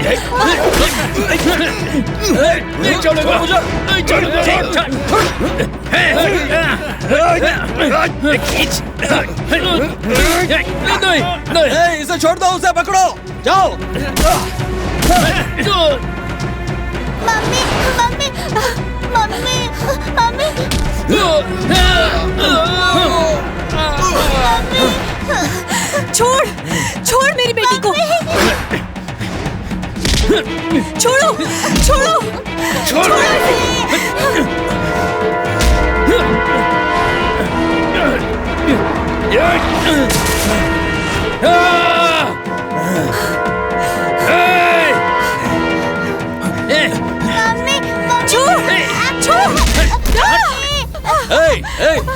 नहीं छोड़ूंगा मुझे, नहीं छोड़ूंगा। नहीं, इसे छोड़ दो, उसे पकड़ो, जाओ। मम्मी मम्मी मम्मी मम्मी छोड़ छोड़ मेरी बेटी को, छोड़ो छोड़ो छोड़ो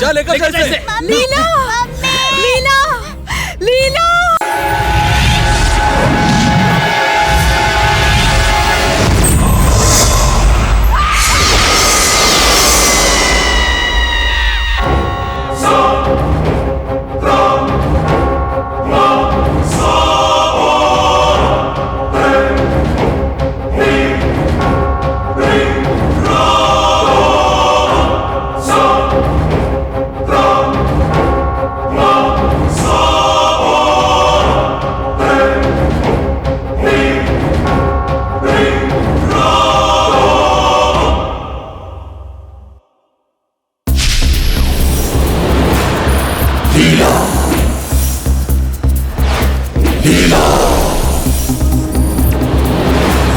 जा लेकर लीला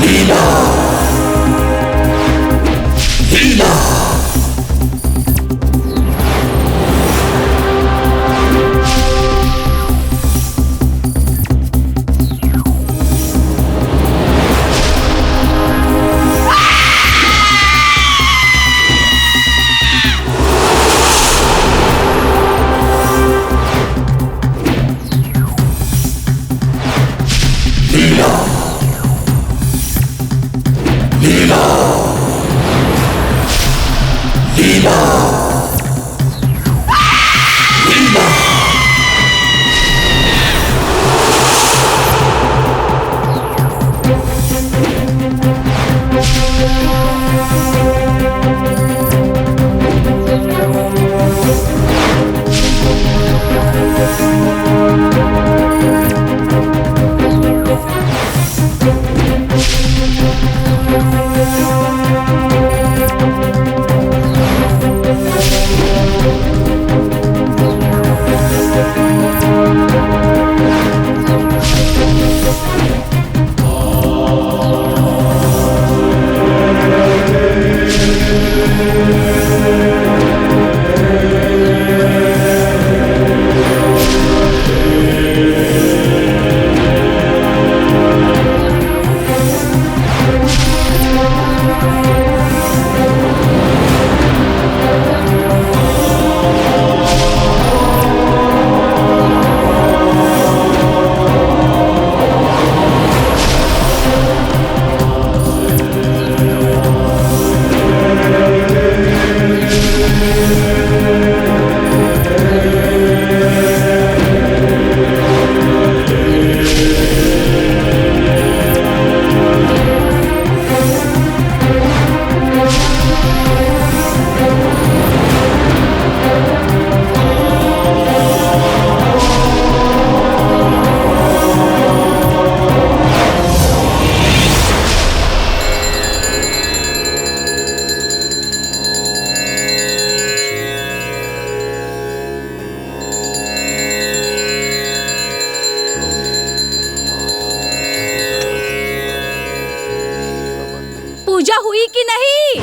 लीला लीला। पूजा हुई कि नहीं?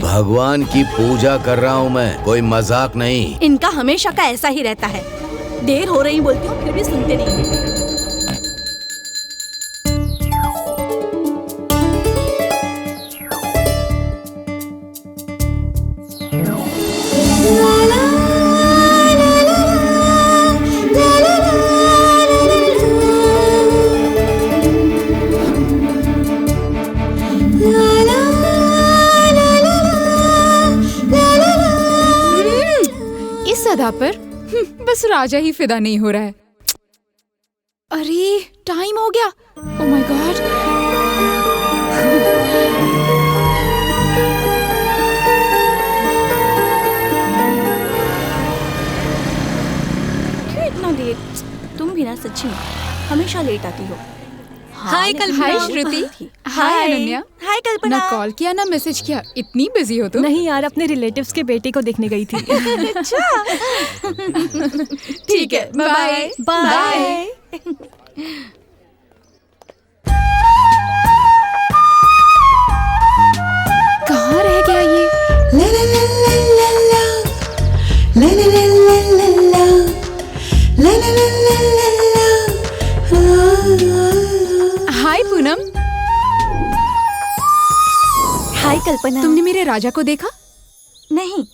भगवान की पूजा कर रहा हूँ मैं, कोई मजाक नहीं। इनका हमेशा का ऐसा ही रहता है, देर हो रही बोलती हूँ फिर भी सुनते नहीं। इस अदा पर बस राजा ही फिदा नहीं हो रहा है। अरे टाइम हो गया। Oh my God. क्यों इतना लेट? तुम भी ना सच्ची में हमेशा लेट आती हो। हाय कल्पना। हाय श्रुति। हाय अनन्या। हाय कल्पना। ना कॉल किया ना मैसेज किया, इतनी बिजी हो तुम? नहीं यार, अपने रिलेटिव्स के बेटे को देखने गई थी। अच्छा ठीक है, बाय बाय। कहाँ रह गया ये? हाय पूनम। हाय कल्पना। तुमने मेरे राजा को देखा? नहीं,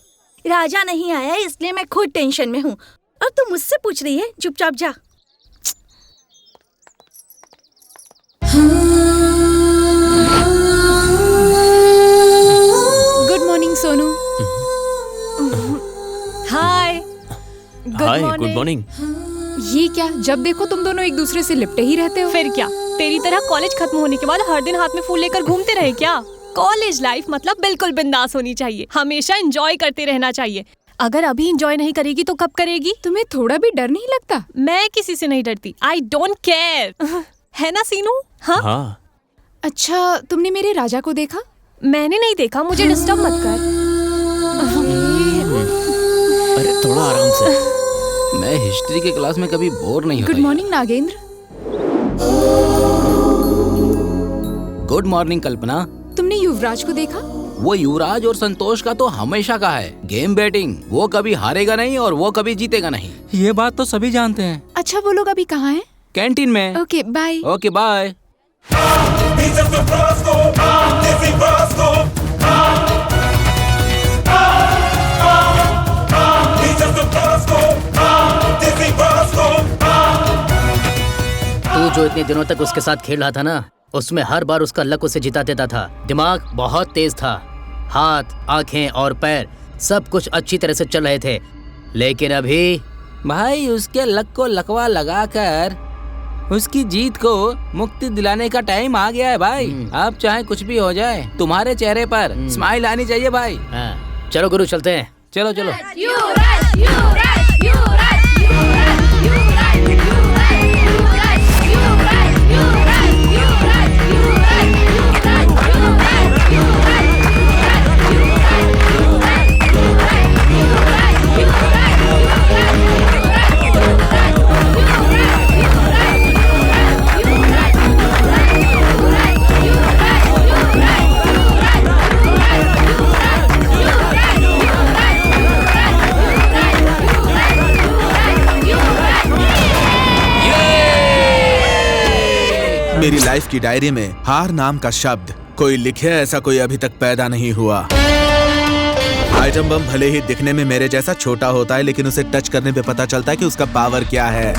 राजा नहीं आया इसलिए मैं खुद टेंशन में हूँ और तू मुझसे पूछ रही है। चुपचाप जा। Good morning Sonu. Hi good morning. ये क्या, जब देखो तुम दोनों एक दूसरे से लिपटे ही रहते हो। फिर क्या, तेरी तरह कॉलेज खत्म होने के बाद हर दिन हाथ में फूल लेकर घूमते रहे क्या? कॉलेज लाइफ मतलब बिल्कुल बिंदास होनी चाहिए, हमेशा एंजॉय करते रहना चाहिए। अगर अभी एंजॉय नहीं करेगी तो कब करेगी? तुम्हें थोड़ा भी डर नहीं लगता? मैं किसी से नहीं डरती। I don't care. है ना सीनू? हाँ। अच्छा, तुमने मेरे राजा को देखा? मैंने नहीं देखा, मुझे डिस्टर्ब मत कर। अरे थोड़ा आराम से। मैं हिस्ट्री के क्लास में कभी बोर नहीं होता। Good morning Nagendra. Good morning Kalpana. तुमने युवराज को देखा? वो युवराज और संतोष का तो हमेशा का है गेम बैटिंग। वो कभी हारेगा नहीं और वो कभी जीतेगा नहीं। ये बात तो सभी जानते हैं। अच्छा, वो लोग अभी कहाँ हैं? कैंटीन में। Okay bye. Okay bye. तू जो इतने दिनों तक उसके साथ खेल रहा था ना, उसमें हर बार उसका लक उसे जिता देता था। दिमाग बहुत तेज था, हाथ, आंखें और पैर सब कुछ अच्छी तरह से चल रहे थे। लेकिन अभी भाई उसके लक को लकवा लगाकर उसकी जीत को मुक्ति दिलाने का टाइम आ गया है भाई। अब चाहे कुछ भी हो जाए, तुम्हारे चेहरे पर स्माइल आनी चाहिए भाई। हाँ, चलो गुरु चलते हैं। चलो चलो। मेरी लाइफ की डायरी में हार नाम का शब्द कोई लिखे ऐसा कोई अभी तक पैदा नहीं हुआ। आइटम बम भले ही दिखने में मेरे जैसा छोटा होता है, लेकिन उसे टच करने पे पता चलता है कि उसका पावर क्या है।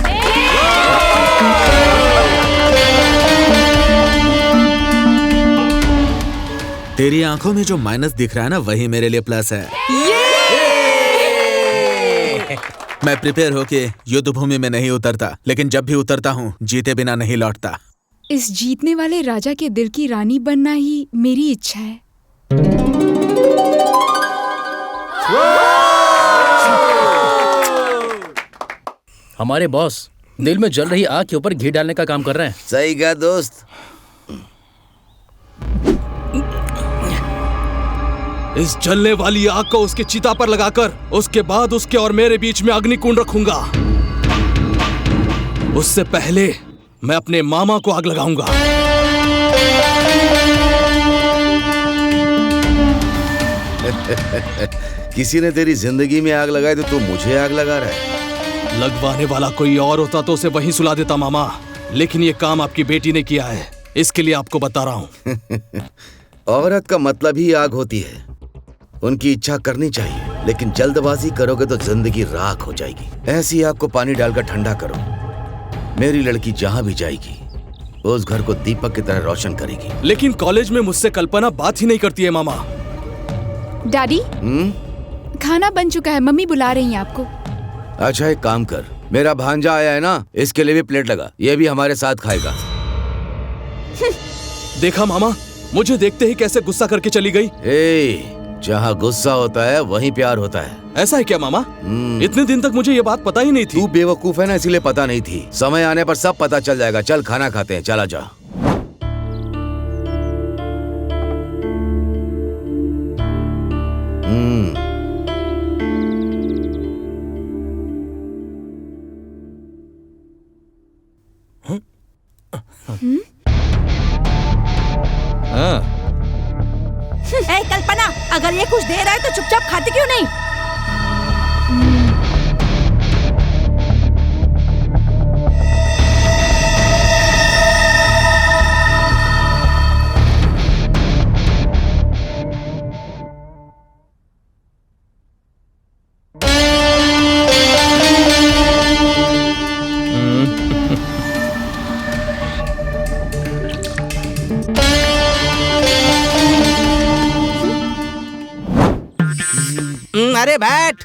तेरी आंखों में जो माइनस दिख रहा है ना, वही मेरे लिए प्लस है। मैं प्रिपेयर होके युद्ध भूमि में नहीं उतरता, लेकिन जब भी उतरता हूँ जीते बिना नहीं लौटता। इस जीतने वाले राजा के दिल की रानी बनना ही मेरी इच्छा है। हमारे बॉस दिल में जल रही आग के ऊपर घी डालने का काम कर रहे हैं। सही कहा दोस्त। इस जलने वाली आग को उसके चिता पर लगाकर उसके बाद उसके और मेरे बीच में अग्निकुंड रखूंगा। उससे पहले मैं अपने मामा को आग लगाऊंगा। किसी ने तेरी जिंदगी में आग लगाई तो तू मुझे आग लगा रहा है। लगवाने वाला कोई और होता तो उसे वहीं सुला देता मामा, लेकिन ये काम आपकी बेटी ने किया है, इसके लिए आपको बता रहा हूँ। औरत का मतलब ही आग होती है। उनकी इच्छा करनी चाहिए, लेकिन जल्दबाजी करोगे तो जिंदगी राख हो जाएगी। ऐसी आग को पानी डालकर ठंडा करो। मेरी लड़की जहां भी जाएगी उस घर को दीपक की तरह रोशन करेगी। लेकिन कॉलेज में मुझसे कल्पना बात ही नहीं करती है मामा। डैडी, खाना बन चुका है, मम्मी बुला रही हैं आपको। अच्छा एक काम कर, मेरा भांजा आया है ना, इसके लिए भी प्लेट लगा, ये भी हमारे साथ खाएगा। देखा मामा, मुझे देखते ही कैसे गुस्सा करके चली गई। जहाँ गुस्सा होता है वहीं प्यार होता है। ऐसा है क्या मामा? इतने दिन तक मुझे ये बात पता ही नहीं थी। तू बेवकूफ है ना, इसीलिए पता नहीं थी। समय आने पर सब पता चल जाएगा। चल खाना खाते हैं, चला जा। ए कल्पना, अगर ये कुछ दे रहा है तो चुपचाप खाती क्यों नहीं? अरे भट्ट,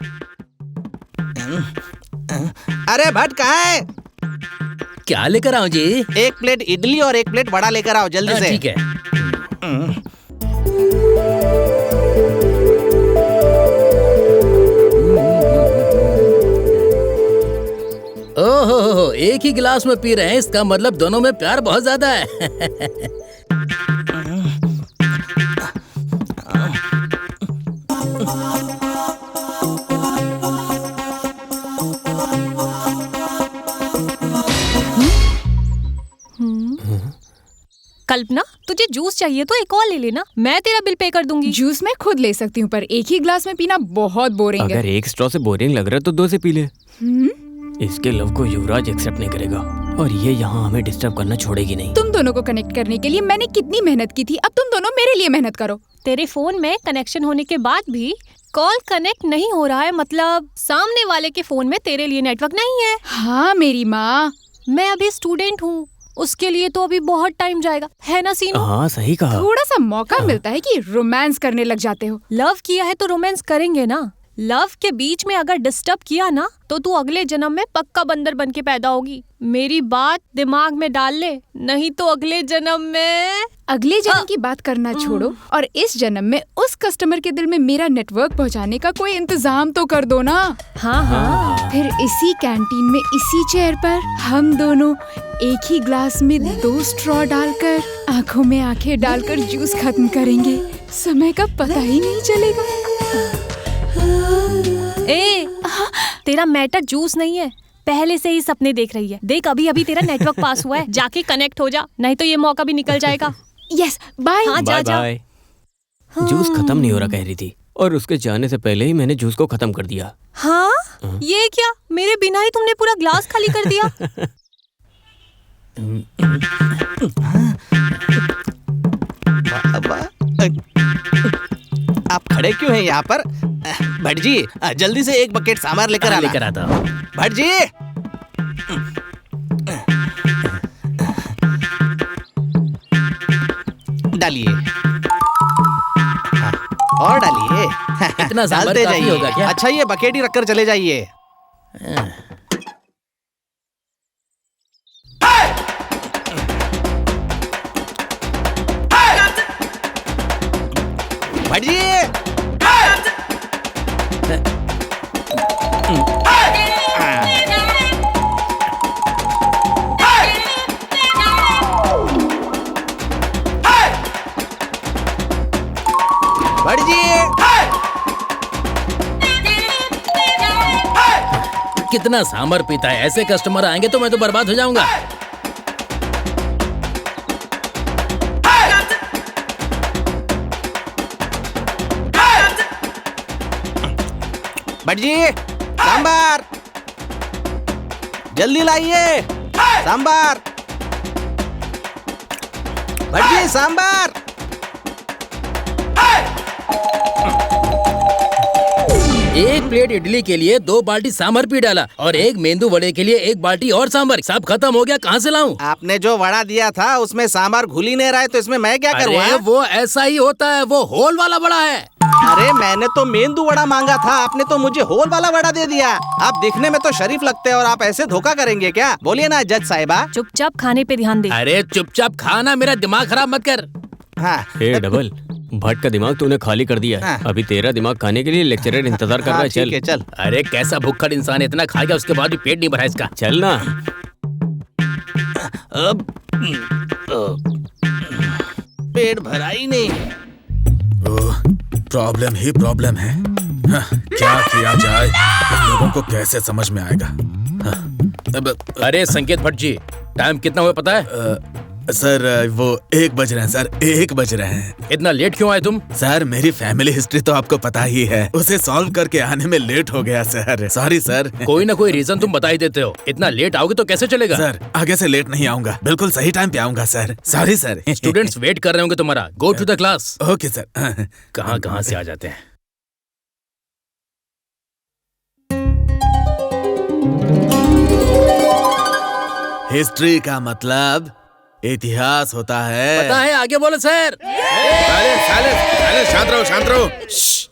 अरे भट्ट कहाँ है? क्या लेकर आऊं जी? एक प्लेट इडली और एक प्लेट वड़ा लेकर आओ जल्दी से। ठीक है। ओहो, एक ही गिलास में पी रहे हैं, इसका मतलब दोनों में प्यार बहुत ज्यादा है। कल्पना, तुझे जूस चाहिए तो एक और ले लेना, मैं तेरा बिल पे कर दूंगी। जूस मैं खुद ले सकती हूँ, पर एक ही ग्लास में पीना बहुत बोरिंग है। अगर एक स्ट्रॉ से बोरिंग लग रहा है तो दो से पी ले। इसके लव को युवराज एक्सेप्ट नहीं करेगा और ये यहाँ हमें डिस्टर्ब करना छोड़ेगी नहीं। तुम दोनों को कनेक्ट करने के लिए मैंने कितनी मेहनत की थी, अब तुम दोनों मेरे लिए मेहनत करो। तेरे फोन में कनेक्शन होने के बाद भी कॉल कनेक्ट नहीं हो रहा है, मतलब सामने वाले के फोन में तेरे लिए नेटवर्क नहीं है। हाँ मेरी माँ, मैं अभी स्टूडेंट हूँ, उसके लिए तो अभी बहुत टाइम जाएगा, है ना सीनू? हाँ सही कहा। थोड़ा सा मौका मिलता है कि रोमांस करने लग जाते हो। लव किया है तो रोमांस करेंगे ना। लव के बीच में अगर डिस्टर्ब किया ना तो तू अगले जन्म में पक्का बंदर बन के पैदा होगी। मेरी बात दिमाग में डाल ले, नहीं तो अगले जन्म में। अगले जन्म की बात करना छोड़ो और इस जन्म में उस कस्टमर के दिल में मेरा नेटवर्क पहुंचाने का कोई इंतजाम तो कर दो ना। हाँ। फिर इसी कैंटीन में इसी चेयर पर हम दोनों एक ही ग्लास में 2 स्ट्रॉ डालकर आंखों में आंखें डालकर जूस खत्म करेंगे, समय का पता ही नहीं चलेगा। तेरा मैटर जूस नहीं है, पहले से ही सपने देख रही है। देख अभी अभी तेरा नेटवर्क पास हुआ है, जाके कनेक्ट हो जा, नहीं तो ये मौका भी निकल जाएगा। Yes, bye. हाँ, जा जा। जूस खत्म नहीं हो रहा कह रही थी और उसके जाने से पहले ही मैंने जूस को खत्म कर दिया। हाँ? ये क्या, मेरे बिना ही तुमने पूरा ग्लास खाली कर दिया? आप खड़े क्यों हैं यहाँ पर? भट्ट जी जल्दी से एक बकेट सांभर लेकर आना। लेकर आता। भट्ट जी डालिए और डालिए। इतना सांभर डालते काफी जाइए। होगा क्या? अच्छा ये बकेट ही रखकर चले जाइए। भट्ट जी भट्ट जी कितना सांभर पीता है, ऐसे कस्टमर आएंगे तो मैं तो बर्बाद हो जाऊंगा। भट्ट जी सांभर जल्दी लाइए, सांभर। भट्ट जी सांभर। एक प्लेट इडली के लिए 2 बाल्टी सांभर पी डाला और एक मेंदू वड़े के लिए 1 बाल्टी और सांभर। सब खत्म हो गया, कहाँ से लाऊं? आपने जो वड़ा दिया था उसमें सांभर घुल ही नहीं रहा है, तो इसमें मैं क्या करूँ? अरे वो ऐसा ही होता है, वो होल वाला वड़ा है। अरे मैंने तो मेंदू वड़ा मांगा था, आपने तो मुझे होल वाला वड़ा दे दिया। आप दिखने में तो शरीफ लगते हैं और आप ऐसे धोखा करेंगे क्या? बोलिए ना जज साहिबा। चुपचाप खाने पे ध्यान दे। अरे चुपचाप खाना, मेरा दिमाग खराब मत कर। हाँ। ए डबल, भट्ट का दिमाग तूने खाली कर दिया है। हाँ। अभी तेरा दिमाग खाने के लिए लेक्चरर इंतजार कर रहा है। ठीक है, चल। अरे कैसा भुक्खड़ इंसान है, इतना खाएगा उसके बाद भी पेट नहीं भरा इसका। चल ना। अब पेट भरा ही नहीं। प्रॉब्लम ही प्रॉब्लम है। क्या किया जाए, इन लोगों को कैसे समझ में आएगा? अरे संकेत भट्ट जी, टाइम कितना हुआ पता है? सर वो 1 बज रहे हैं सर, 1 बज रहे हैं। इतना लेट क्यों आए तुम? सर मेरी फैमिली हिस्ट्री तो आपको पता ही है, उसे सॉल्व करके आने में लेट हो गया सर। Sorry sir. कोई ना कोई रीजन तुम बता ही देते हो। इतना लेट आओगे तो कैसे चलेगा? सर आगे से लेट नहीं आऊंगा, बिल्कुल सही टाइम पे आऊंगा sir. Sorry sir. Students wait कर रहे होंगे तुम्हारा। Go to the class. Okay sir. कहाँ से आ जाते हैं। हिस्ट्री का मतलब इतिहास होता है। पता है, आगे बोलो सर। शांत रहो, शांत रहो।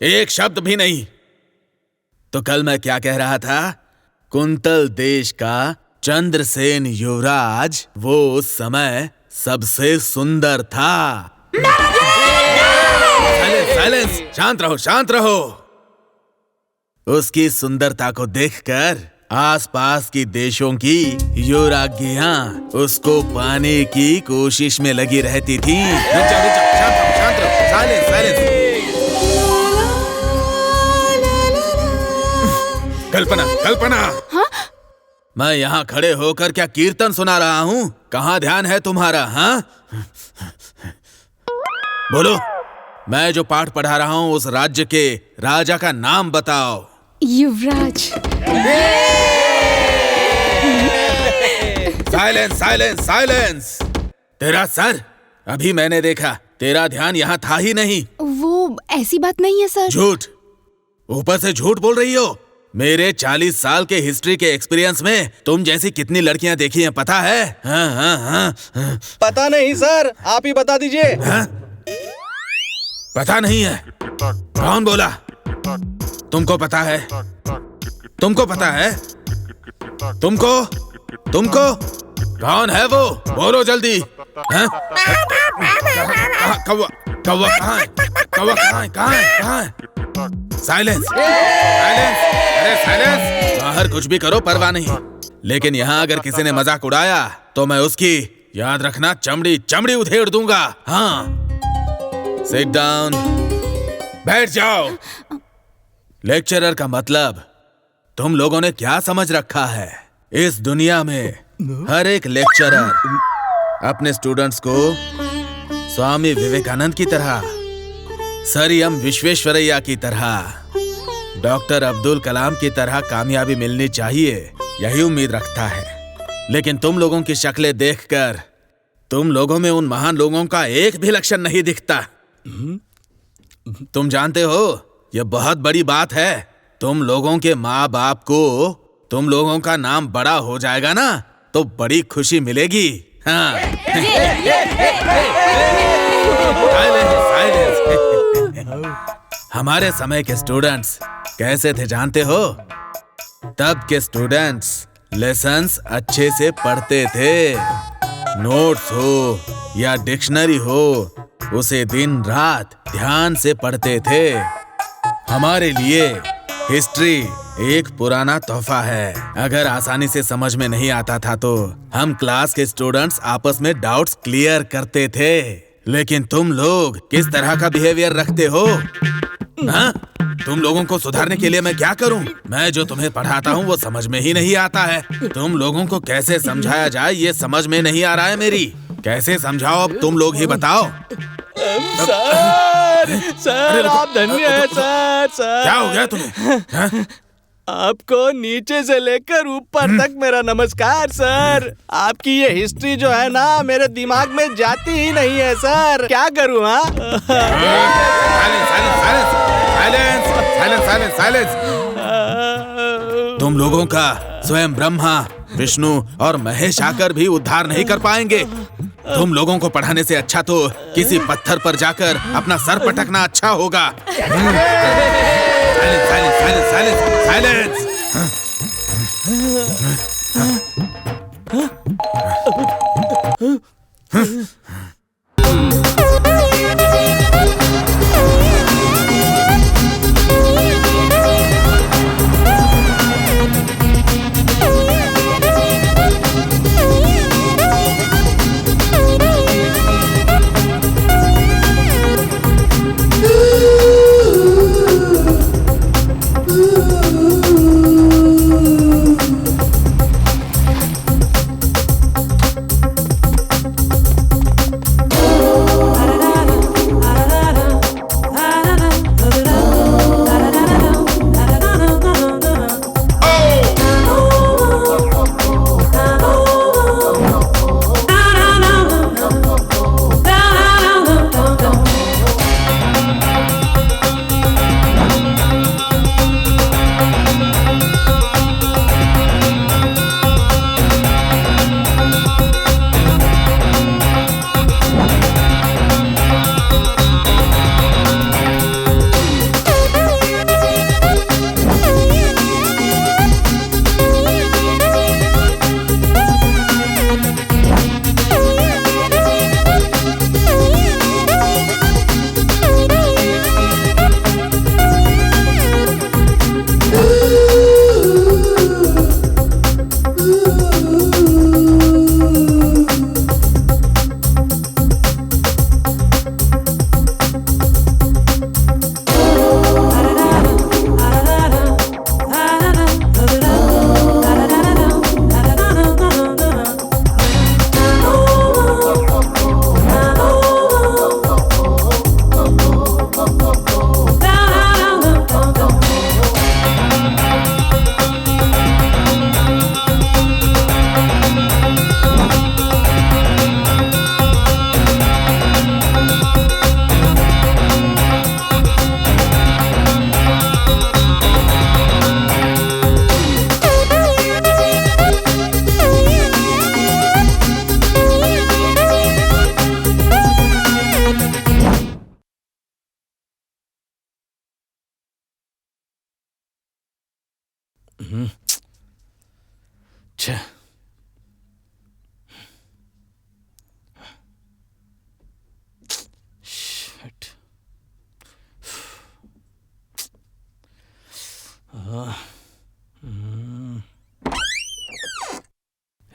एक शब्द भी नहीं। तो कल मैं क्या कह रहा था? कुंतल देश का चंद्रसेन युवराज वो उस समय सबसे सुंदर था। साइलेंस, शांत रहो, शांत रहो। उसकी सुंदरता को देखकर आसपास की देशों की युवराज्ञियां उसको पाने की कोशिश में लगी रहती थी। शांत रहो, साइलेंस। कल्पना। हाँ? मैं यहाँ खड़े होकर क्या कीर्तन सुना रहा हूँ? कहाँ ध्यान है तुम्हारा? हाँ बोलो। मैं जो पाठ पढ़ा रहा हूँ उस राज्य के राजा का नाम बताओ। युवराज। साइलेंस। तेरा सर, अभी मैंने देखा तेरा ध्यान यहाँ था ही नहीं। वो ऐसी बात नहीं है सर। झूठ, ऊपर से झूठ बोल रही हो। मेरे 40 साल के हिस्ट्री के एक्सपीरियंस में तुम जैसी कितनी लड़कियां देखी हैं पता है? हाँ। पता नहीं सर, आप ही बता दीजिए। पता नहीं है? कौन बोला? तुमको पता है? तुमको कौन है वो? बोलो जल्दी। कौवा कहाँ है? साइलेंस। अरे साइलेंस। बाहर कुछ भी करो, परवाह नहीं, लेकिन यहाँ अगर किसी ने मजाक उड़ाया तो मैं उसकी, याद रखना, चमड़ी उधेड़ दूंगा। हाँ, सिट डाउन, बैठ जाओ। लेक्चरर का मतलब तुम लोगों ने क्या समझ रखा है? इस दुनिया में हर एक लेक्चरर अपने स्टूडेंट्स को स्वामी विवेकानंद की तरह, सर एम विश्वेश्वरैया की तरह, डॉक्टर अब्दुल कलाम की तरह कामयाबी मिलनी चाहिए, यही उम्मीद रखता है। लेकिन तुम लोगों की शक्लें देखकर तुम लोगों में उन महान लोगों का एक भी लक्षण नहीं दिखता। तुम जानते हो, यह बहुत बड़ी बात है। तुम लोगों के माँ बाप को तुम लोगों का नाम बड़ा हो जाएगा ना, तो बड़ी खुशी मिलेगी। हाँ। हमारे समय के स्टूडेंट्स कैसे थे जानते हो? तब के स्टूडेंट्स लेसन्स अच्छे से पढ़ते थे। नोट्स हो या डिक्शनरी हो, उसे दिन रात ध्यान से पढ़ते थे। हमारे लिए हिस्ट्री एक पुराना तोहफा है। अगर आसानी से समझ में नहीं आता था तो हम क्लास के स्टूडेंट्स आपस में डाउट्स क्लियर करते थे। लेकिन तुम लोग किस तरह का बिहेवियर रखते हो? हाँ? तुम लोगों को सुधारने के लिए मैं क्या करूं? मैं जो तुम्हें पढ़ाता हूं वो समझ में ही नहीं आता है। तुम लोगों को कैसे समझाया जाए ये समझ में नहीं आ रहा है मेरी। कैसे समझाओ अब तुम लोग ही बताओ। सर आप धन्य हैं सर। क्या हो गया तुम्हें? आपको नीचे से लेकर ऊपर तक मेरा नमस्कार सर। आपकी ये हिस्ट्री जो है ना, मेरे दिमाग में जाती ही नहीं है सर। क्या करूँ? हाँ, साइलेंस। तुम लोगों का स्वयं ब्रह्मा, विष्णु और महेश आकर भी उद्धार नहीं कर पाएंगे। तुम लोगों को पढ़ाने से अच्छा तो किसी पत्थर पर जाकर अपना सर पटकना अच्छा होगा। Silence, silence, silence, silence.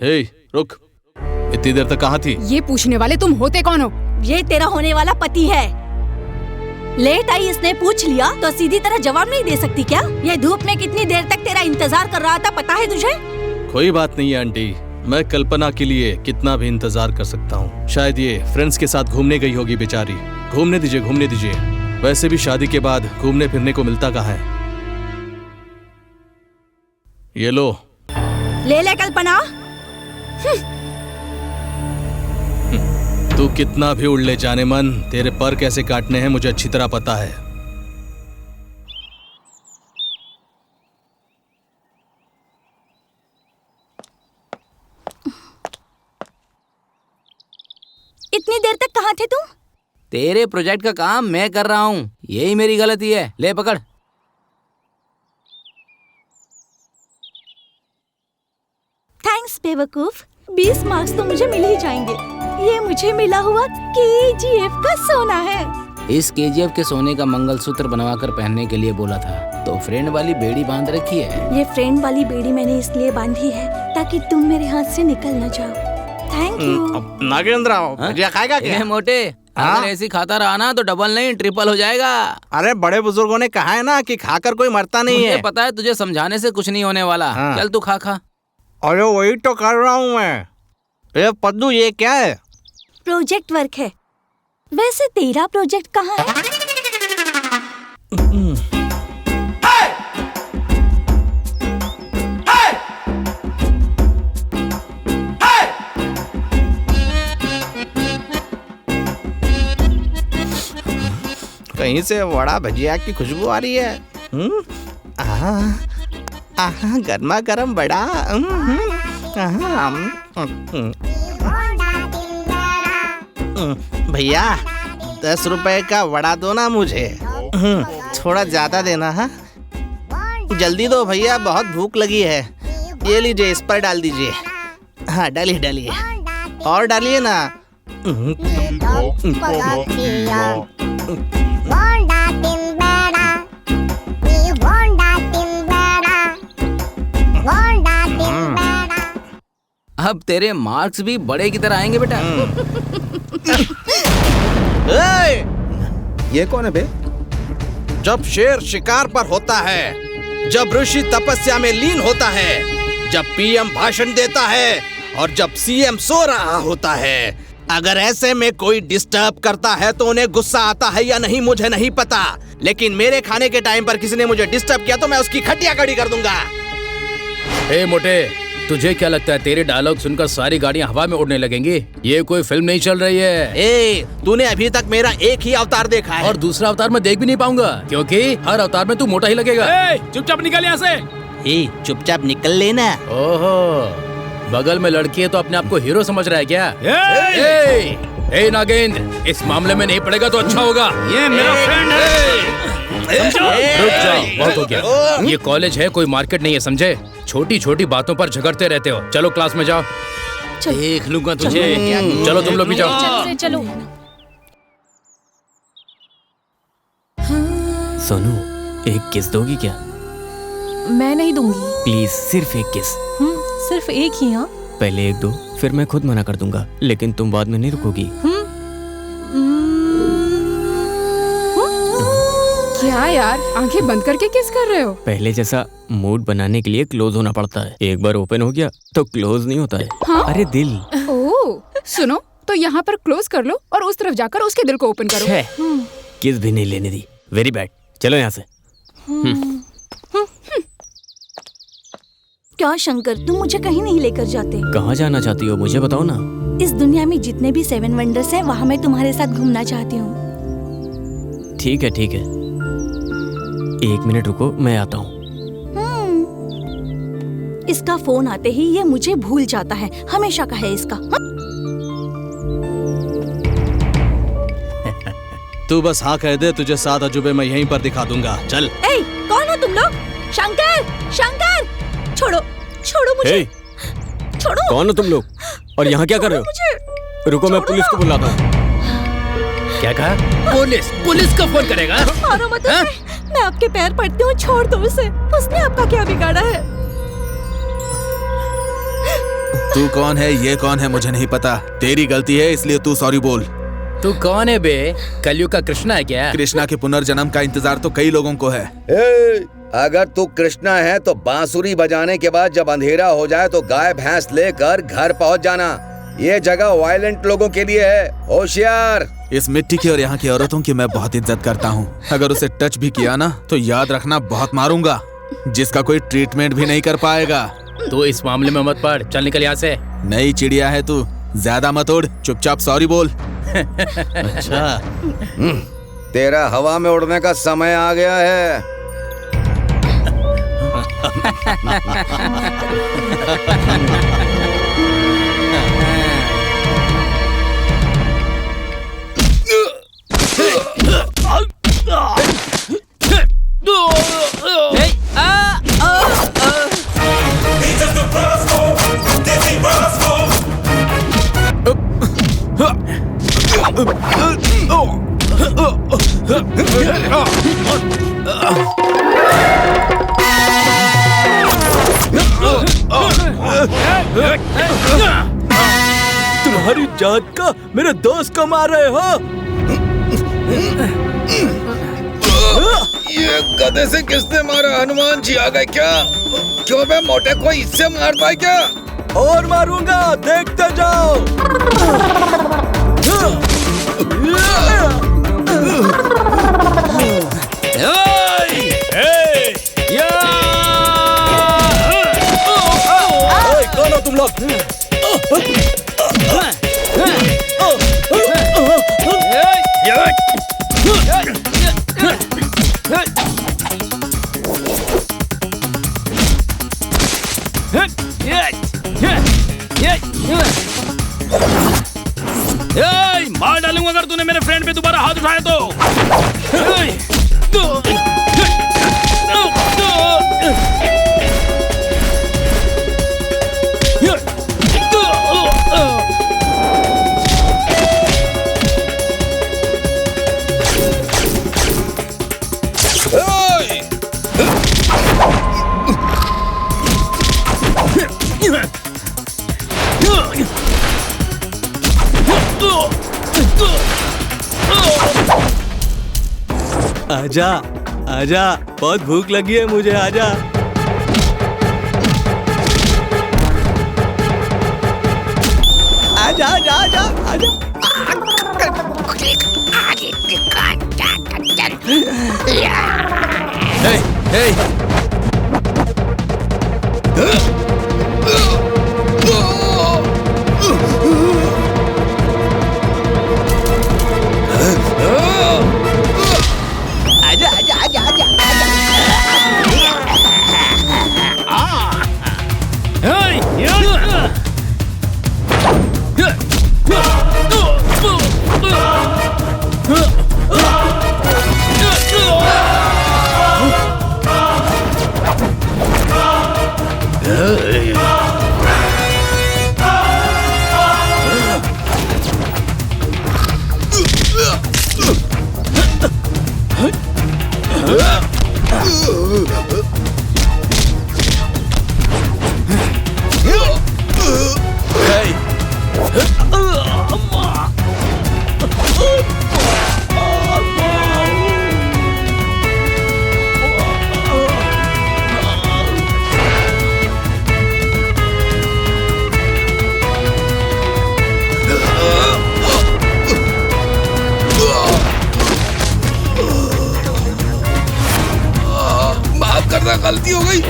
Hey, रुक। इतनी देर तक कहाँ थी? ये पूछने वाले तुम होते कौन हो? ये तेरा होने वाला पति है। लेट आई इसने पूछ लिया तो सीधी तरह जवाब नहीं दे सकती क्या? ये धूप में कितनी देर तक तेरा इंतजार कर रहा था पता है तुझे? कोई बात नहीं है आंटी, मैं कल्पना के लिए कितना भी इंतजार कर सकता हूँ। शायद ये फ्रेंड्स के साथ घूमने गई होगी बेचारी। घूमने दीजिए, घूमने दीजिए। वैसे भी शादी के बाद घूमने फिरने को मिलता कहाँ है। ये लो। ले ले कल्पना। तू कितना भी उड़ ले जाने मन, तेरे पर कैसे काटने हैं मुझे अच्छी तरह पता है। इतनी देर तक कहाँ थे तुम? तेरे प्रोजेक्ट का काम मैं कर रहा हूँ, यही मेरी गलती है। ले पकड़। थैंक्स बेवकूफ। 20 मार्क्स तो मुझे मिल ही जाएंगे। ये मुझे मिला हुआ KGF का सोना है। इस KGF के सोने का मंगलसूत्र बनवाकर पहनने के लिए बोला था, तो फ्रेंड वाली बेड़ी बांध रखी है। ये फ्रेंड वाली बेड़ी मैंने इसलिए बांधी है ताकि तुम मेरे हाथ से निकल न जाओ। Thank you. नागेंद्र भजिया खाएगा क्या? मोटे, अगर ऐसी खाता रहा ना तो डबल नहीं ट्रिपल हो जाएगा। अरे बड़े बुजुर्गों ने कहा है ना कि खाकर कोई मरता नहीं है। पता है तुझे समझाने से कुछ नहीं होने वाला। चल तू खा खा। अरे वही तो कर रहा हूँ मैं। पद्दू ये क्या है? प्रोजेक्ट वर्क है। वैसे तेरा प्रोजेक्ट कहाँ है? कहीं से वड़ा भजिया की खुशबू आ रही है। गर्मा गर्म बड़ा। भैया 10 रुपए का वड़ा दो ना मुझे। थोड़ा ज्यादा देना। हाँ जल्दी दो भैया, बहुत भूख लगी है। ये लीजिए, इस पर डाल दीजिए। हाँ डालिए डालिए, और डालिए ना। अब तेरे मार्क्स भी बड़े की तरह आएंगे बेटा। ये कौन है बे? जब शेर शिकार पर होता है, जब ऋषि तपस्या में लीन होता है, जब पीएम भाषण देता है और जब सीएम सो रहा होता है। अगर ऐसे में कोई डिस्टर्ब करता है तो उन्हें गुस्सा आता है या नहीं मुझे नहीं पता, लेकिन मेरे खाने के टाइम पर किसी ने मुझे डिस्टर्ब किया तो मैं उसकी खटिया खड़ी कर दूंगा। ए मोटे, तुझे क्या लगता है तेरे डायलॉग सुनकर सारी गाड़ियां हवा में उड़ने लगेंगी? ये कोई फिल्म नहीं चल रही है। ए, तूने अभी तक मेरा एक ही अवतार देखा है और दूसरा अवतार मैं देख भी नहीं पाऊंगा, क्योंकि हर अवतार में तू मोटा ही लगेगा। चुपचाप निकल यहाँ से। चुपचाप निकल लेना। ओहो, बगल में लड़की है तो अपने आप को हीरो समझ रहा है क्या? ए नागेंद्र, इस मामले में नहीं पड़ेगा तो अच्छा होगा। ये मेरा फ्रेंड है। रुक जाओ, बहुत हो गया। ये कॉलेज है, कोई मार्केट नहीं है, समझे? छोटी छोटी बातों पर झगड़ते रहते हो। चलो क्लास में जाओ, देख लूंगा तुझे। चलो तुम लोग भी जाओ। चलो। सोनू, एक किस दोगी क्या? मैं नहीं दूंगी। प्लीज, सिर्फ एक किस। सिर्फ एक ही? हाँ पहले एक दो, फिर मैं खुद मना कर दूंगा, लेकिन तुम बाद में नहीं रुकोगी। क्या यार, आंखें बंद करके किस कर रहे हो? पहले जैसा मूड बनाने के लिए क्लोज होना पड़ता है। एक बार ओपन हो गया तो क्लोज नहीं होता है। हाँ? अरे दिल। ओह, सुनो तो यहाँ पर क्लोज कर लो और उस तरफ जाकर उसके दिल को ओपन करो। किस भी नहीं लेने दी। Very bad. चलो यहाँ से। क्या शंकर, तुम मुझे कहीं नहीं लेकर जाते? कहाँ जाना चाहती हो मुझे बताओ ना। इस दुनिया में जितने भी 7 वंडर्स हैं, वहाँ मैं तुम्हारे साथ घूमना चाहती हूँ। ठीक है ठीक है, 1 मिनट रुको, मैं आता हूँ। इसका फोन आते ही ये मुझे भूल जाता है, हमेशा का है इसका। तू बस हाँ कह दे, तुझे 7 अजूबे मैं यहीं पर दिखा दूंगा। चल। ए, कौन हो तुम लोग? शंकर, शंकर, छोड़ो, छोड़ो मुझे। छोड़ो। कौन हो तुम लोग और यहाँ क्या कर रहे हो? रुको, मैं पुलिस को बुलाता हूँ। क्या कहा? पुलिस को फोन करेगा? मारो मत उसे। मैं आपके पैर पड़ती हूँ, छोड़ दो उसे। उसने आपका क्या बिगाड़ा है? तू कौन है, ये कौन है मुझे नहीं पता। तेरी गलती है इसलिए तू सॉरी बोल। तू कौन है बे? कलयुग का कृष्णा है क्या? कृष्णा के पुनर्जन्म का इंतजार तो कई लोगों को है। अगर तू कृष्णा है तो बांसुरी बजाने के बाद जब अंधेरा हो जाए तो गाय भैंस लेकर घर पहुंच जाना। ये जगह वायलेंट लोगों के लिए है, होशियार। इस मिट्टी की और यहाँ की औरतों की मैं बहुत इज्जत करता हूँ। अगर उसे टच भी किया ना तो याद रखना बहुत मारूंगा, जिसका कोई ट्रीटमेंट भी नहीं कर पाएगा। तू इस मामले में मत पड़, चल निकल यहाँ से। नई चिड़िया है तू, ज्यादा मत उड़, चुपचाप सॉरी बोल। अच्छा, तेरा हवा में उड़ने का समय आ गया है। तुम्हारी जात का मेरे दोस्त को मार रहे हो? ये गधे से किसने मारा? हनुमान जी आ गए क्या? क्यों बे मोटे, कोई इससे मार पाए क्या? और मारूंगा, देखते जाओ। कौन हो तुम लोग? मार डालूंगा अगर तूने मेरे फ्रेंड पे दोबारा हाथ उठाया तो। आजा आजा, बहुत भूख लगी है मुझे, आजा। आजा आजा आजा आजा। Hey, hey! आजा आजा आजा आजा गलती हो गई।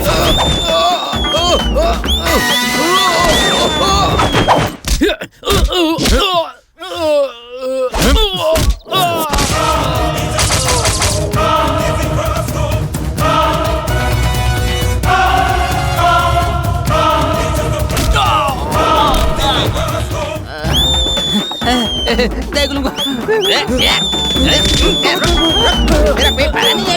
देख लूंगा। मेरा पेट भरा नहीं है।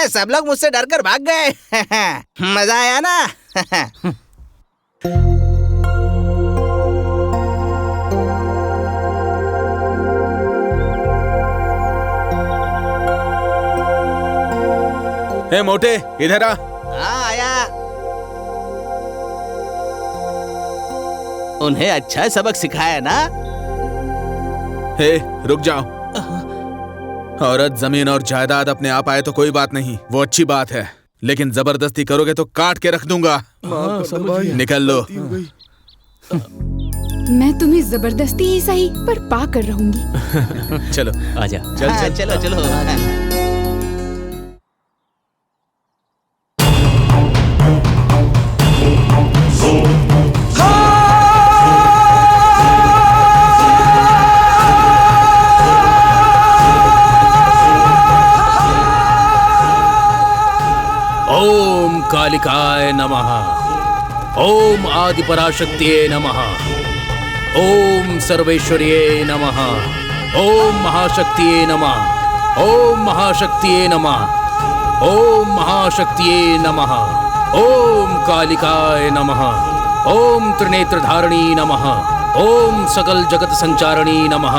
सब लोग मुझसे डरकर भाग गए। मजा आया ना? हे मोटे, इधर आ। हाँ आया। उन्हें अच्छा सबक सिखाया ना? हे रुक जाओ। औरत, जमीन और जायदाद अपने आप आए तो कोई बात नहीं, वो अच्छी बात है, लेकिन जबरदस्ती करोगे तो काट के रख दूंगा। निकल लो। मैं तुम्हें जबरदस्ती ही सही पर पा कर रहूंगी। चलो आजा। चल चल चलो चलो। ओम कालिकाय नमः। ओम आदिपराशक्तिये नमः। ओम सर्वेश्वरिये नमः। ओम महाशक्तिये नमः। ओम महाशक्तिये नमः। ओम महाशक्तिये नमः। ओम कालिकाय नमः। ओम त्रिनेत्रधारिणी नमः। ओम सकल जगत संचारिणी नमः।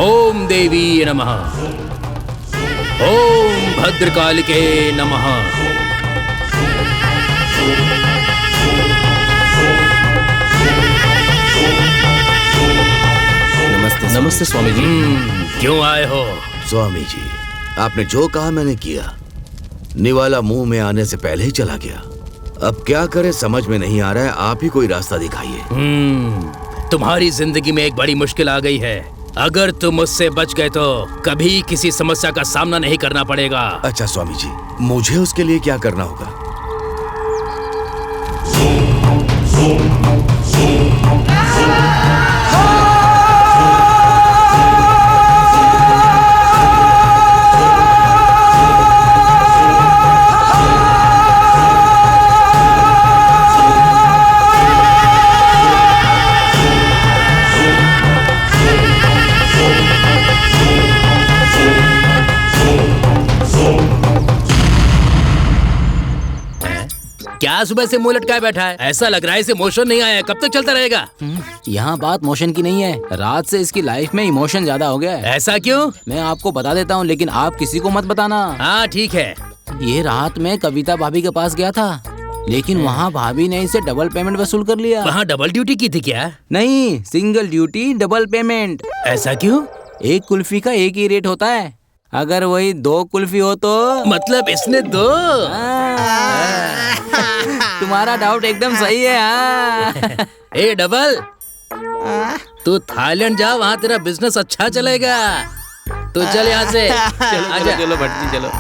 ओम देवी नमः। ओम भद्रकालिके नमः। नमस्ते। नमस्ते स्वामी जी। क्यों आए हो? स्वामी जी, आपने जो कहा मैंने किया। निवाला मुंह में आने से पहले ही चला गया। अब क्या करे समझ में नहीं आ रहा है, आप ही कोई रास्ता दिखाइए। तुम्हारी जिंदगी में एक बड़ी मुश्किल आ गई है। अगर तुम मुझसे बच गए तो कभी किसी समस्या का सामना नहीं करना पड़ेगा। अच्छा स्वामी जी, मुझे उसके लिए क्या करना होगा? क्या सुबह से मुंह लटकाए बैठा है? ऐसा लग रहा है इसे मोशन नहीं आया। कब तक चलता रहेगा? यहाँ बात मोशन की नहीं है, रात से इसकी लाइफ में इमोशन ज्यादा हो गया है। ऐसा क्यों? मैं आपको बता देता हूँ, लेकिन आप किसी को मत बताना। हाँ ठीक है। ये रात में कविता भाभी के पास गया था, लेकिन वहाँ भाभी ने इसे डबल पेमेंट वसूल कर लिया। वहाँ डबल ड्यूटी की थी क्या? नहीं, सिंगल ड्यूटी डबल पेमेंट। ऐसा क्यों? एक कुल्फी का एक ही रेट होता है, अगर वही 2 कुल्फी हो तो। मतलब इसने 2? तुम्हारा डाउट एकदम सही है। हाँ। ए डबल, तू थाईलैंड जा, वहाँ तेरा बिजनेस अच्छा चलेगा। तू चल यहाँ से। चलो चलो भटजी चलो।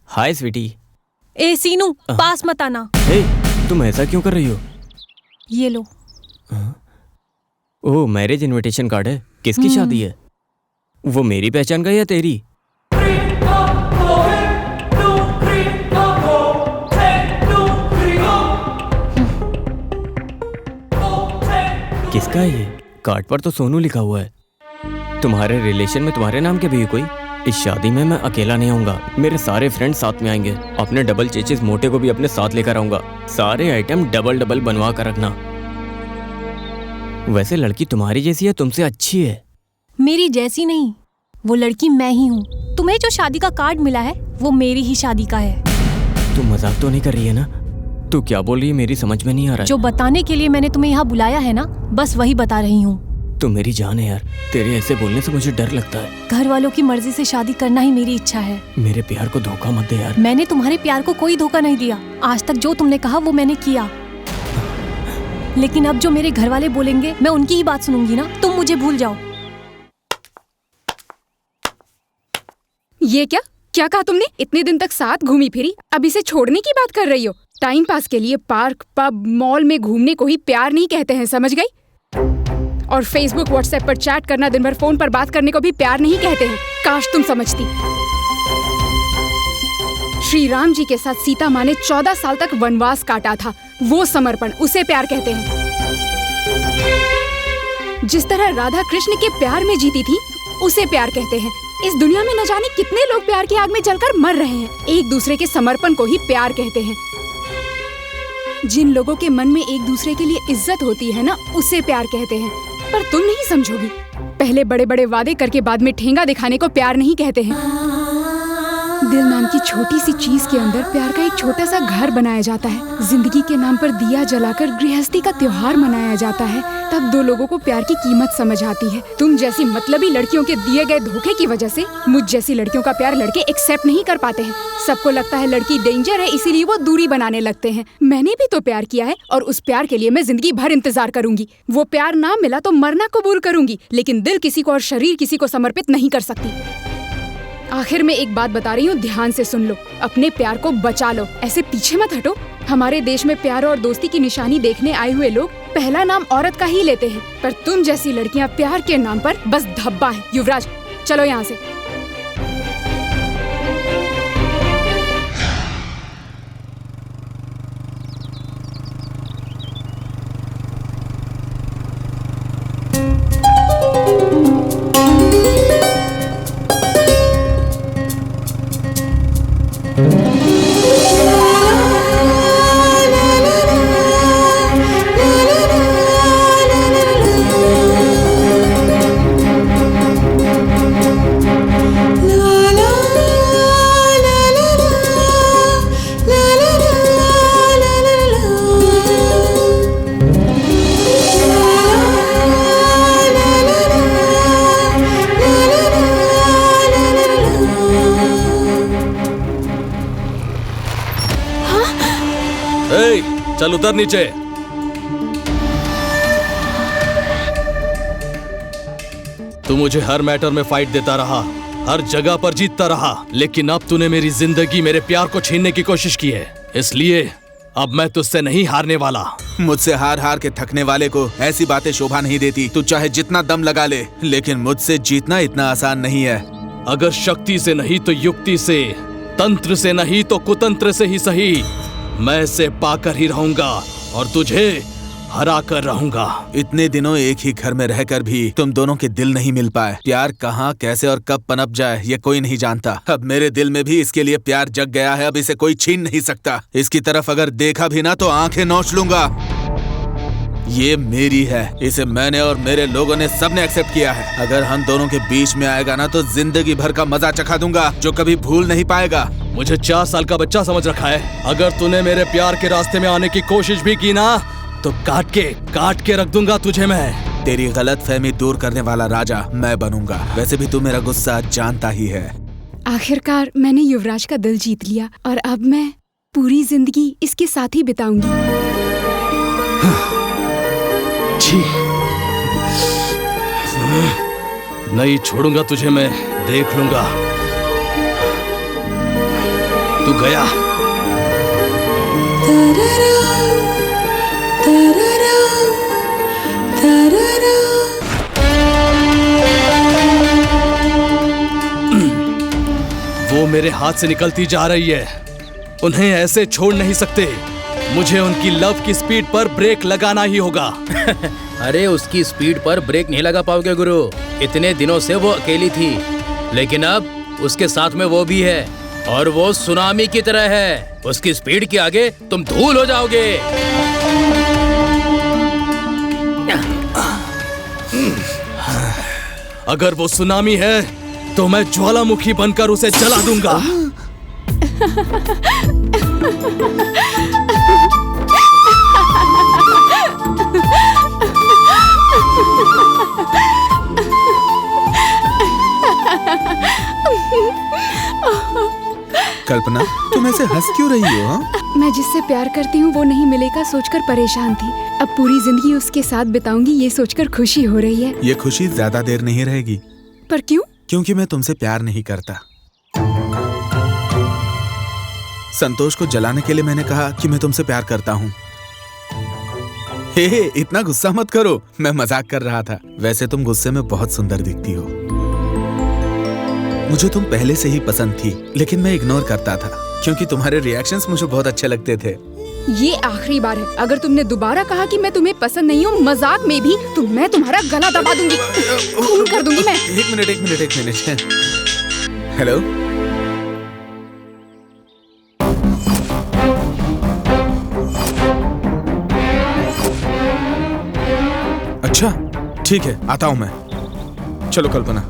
हाय स्वीटी। ए सीनू, पास मत आना। हे, तुम ऐसा क्यों कर रही हो? ये लो। ओह, मैरिज इनविटेशन कार्ड है। किसकी शादी है? वो मेरी पहचान का या तेरी? किसका है ये? कार्ड पर तो सोनू लिखा हुआ है। तुम्हारे रिलेशन में तुम्हारे नाम के भी कोई? इस शादी में मैं अकेला नहीं आऊंगा, मेरे सारे फ्रेंड्स साथ में आएंगे। अपने डबल चेचिस मोटे को भी अपने साथ लेकर आऊंगा। सारे आइटम डबल डबल बनवा कर रखना। वैसे लड़की तुम्हारी जैसी है, तुमसे अच्छी है। मेरी जैसी नहीं, वो लड़की मैं ही हूँ। तुम्हें जो शादी का कार्ड मिला है वो मेरी ही शादी का है। तुम मजाक तो नहीं कर रही है ना? तू क्या बोल रही है, मेरी समझ में नहीं आ रहा है। जो बताने के लिए मैंने तुम्हें यहाँ बुलाया है ना, बस वही बता रही हूँ। तू मेरी जान है यार, तेरे ऐसे बोलने से मुझे डर लगता है। घर वालों की मर्जी से शादी करना ही मेरी इच्छा है। मेरे प्यार को धोखा मत दे यार। मैंने तुम्हारे प्यार को कोई धोखा नहीं दिया। आज तक जो तुमने कहा वो मैंने किया, लेकिन अब जो मेरे घर वाले बोलेंगे मैं उनकी ही बात सुनूंगी ना। तुम मुझे भूल जाओ। ये क्या कहा तुमने? इतने दिन तक साथ घूमी फिरी, अब इसे छोड़ने की बात कर रही हो? टाइम पास के लिए पार्क, पब, मॉल में घूमने को ही प्यार नहीं कहते हैं, समझ गई? और फेसबुक, व्हाट्सएप पर चैट करना, दिन भर फोन पर बात करने को भी प्यार नहीं कहते हैं। काश तुम समझती। श्री राम जी के साथ सीता माँ ने 14 साल तक वनवास काटा था, वो समर्पण, उसे प्यार कहते हैं। जिस तरह राधा कृष्ण के प्यार में जीती थी, उसे प्यार कहते हैं। इस दुनिया में न जाने कितने लोग प्यार की आग में जलकर मर रहे हैं, एक दूसरे के समर्पण को ही प्यार कहते हैं। जिन लोगों के मन में एक दूसरे के लिए इज्जत होती है ना, उसे प्यार कहते हैं। पर तुम नहीं समझोगी। पहले बड़े बड़े वादे करके बाद में ठेंगा दिखाने को प्यार नहीं कहते हैं। दिल नाम की छोटी सी चीज के अंदर प्यार का एक छोटा सा घर बनाया जाता है। जिंदगी के नाम पर दिया जलाकर गृहस्थी का त्योहार मनाया जाता है। तब दो लोगों को प्यार की कीमत समझ आती है। तुम जैसी मतलबी लड़कियों के दिए गए धोखे की वजह से मुझ जैसी लड़कियों का प्यार लड़के एक्सेप्ट नहीं कर पाते हैं। सबको लगता है लड़की डेंजर है, इसीलिए वो दूरी बनाने लगते हैं। मैंने भी तो प्यार किया है और उस प्यार के लिए मैं जिंदगी भर इंतजार करूंगी। वो प्यार ना मिला तो मरना कबूल करूंगी, लेकिन दिल किसी को और शरीर किसी को समर्पित नहीं कर सकती। आखिर में एक बात बता रही हूँ, ध्यान से सुन लो। अपने प्यार को बचा लो, ऐसे पीछे मत हटो। हमारे देश में प्यार और दोस्ती की निशानी देखने आए हुए लोग पहला नाम औरत का ही लेते हैं, पर तुम जैसी लड़कियाँ प्यार के नाम पर बस धब्बा है। युवराज, चलो यहाँ से। चल उतर नीचे। तू मुझे हर मैटर में फाइट देता रहा, हर जगह पर जीतता रहा, लेकिन अब तूने मेरी जिंदगी, मेरे प्यार को छीनने की कोशिश की है। इसलिए अब मैं तुझसे नहीं हारने वाला। मुझसे हार हार के थकने वाले को ऐसी बातें शोभा नहीं देती। तू चाहे जितना दम लगा ले, लेकिन मुझसे जीतना इतना आसान नहीं है। अगर शक्ति से नहीं तो युक्ति से, तंत्र से नहीं तो कुतंत्र से ही सही, मैं इसे पाकर ही रहूंगा और तुझे हरा कर रहूंगा। इतने दिनों एक ही घर में रहकर भी तुम दोनों के दिल नहीं मिल पाए। प्यार कहाँ, कैसे और कब पनप जाए ये कोई नहीं जानता। अब मेरे दिल में भी इसके लिए प्यार जग गया है। अब इसे कोई छीन नहीं सकता। इसकी तरफ अगर देखा भी ना तो आंखें नोच लूंगा। ये मेरी है, इसे मैंने और मेरे लोगों ने सबने एक्सेप्ट किया है। अगर हम दोनों के बीच में आएगा ना तो जिंदगी भर का मजा चखा दूंगा जो कभी भूल नहीं पाएगा। मुझे 4 साल का बच्चा समझ रखा है। अगर तूने मेरे प्यार के रास्ते में आने की कोशिश भी की ना तो काट के रख दूंगा तुझे मैं। तेरी गलतफहमी दूर करने वाला राजा मैं बनूंगा। वैसे भी तू मेरा गुस्सा जानता ही है। आखिरकार मैंने युवराज का दिल जीत लिया और अब मैं पूरी जिंदगी इसके साथ ही बिताऊंगी। नहीं छोड़ूंगा तुझे मैं, देख लूंगा। तू गया। वो मेरे हाथ से निकलती जा रही है, उन्हें ऐसे छोड़ नहीं सकते। मुझे उनकी लव की स्पीड पर ब्रेक लगाना ही होगा। अरे उसकी स्पीड पर ब्रेक नहीं लगा पाओगे गुरु। इतने दिनों से वो अकेली थी, लेकिन अब उसके साथ में वो भी है और वो सुनामी की तरह है। उसकी स्पीड के आगे तुम धूल हो जाओगे। अगर वो सुनामी है तो मैं ज्वालामुखी बनकर उसे जला दूंगा। कल्पना, तुम ऐसे हंस क्यों रही हो? हाँ? मैं जिससे प्यार करती हूँ वो नहीं मिलेगा सोचकर परेशान थी। अब पूरी जिंदगी उसके साथ बिताऊंगी ये सोचकर खुशी हो रही है। ये खुशी ज्यादा देर नहीं रहेगी। पर क्यों? क्योंकि मैं तुमसे प्यार नहीं करता। संतोष को जलाने के लिए मैंने कहा कि मैं तुमसे प्यार करता हूँ। हे, इतना गुस्सा मत करो, मैं मजाक कर रहा था। वैसे तुम गुस्से में बहुत सुंदर दिखती हो। मुझे तुम पहले से ही पसंद थी, लेकिन मैं इग्नोर करता था क्योंकि तुम्हारे रिएक्शंस मुझे बहुत अच्छे लगते थे। ये आखिरी बार है। अगर तुमने दोबारा कहा कि मैं तुम्हें पसंद नहीं हूँ मजाक में भी, तो मैं तुम्हारा गला दबा दूंगी, खून कर दूंगी मैं। एक मिनट। हेलो, अच्छा ठीक है, आता हूं मैं। चलो कल्पना।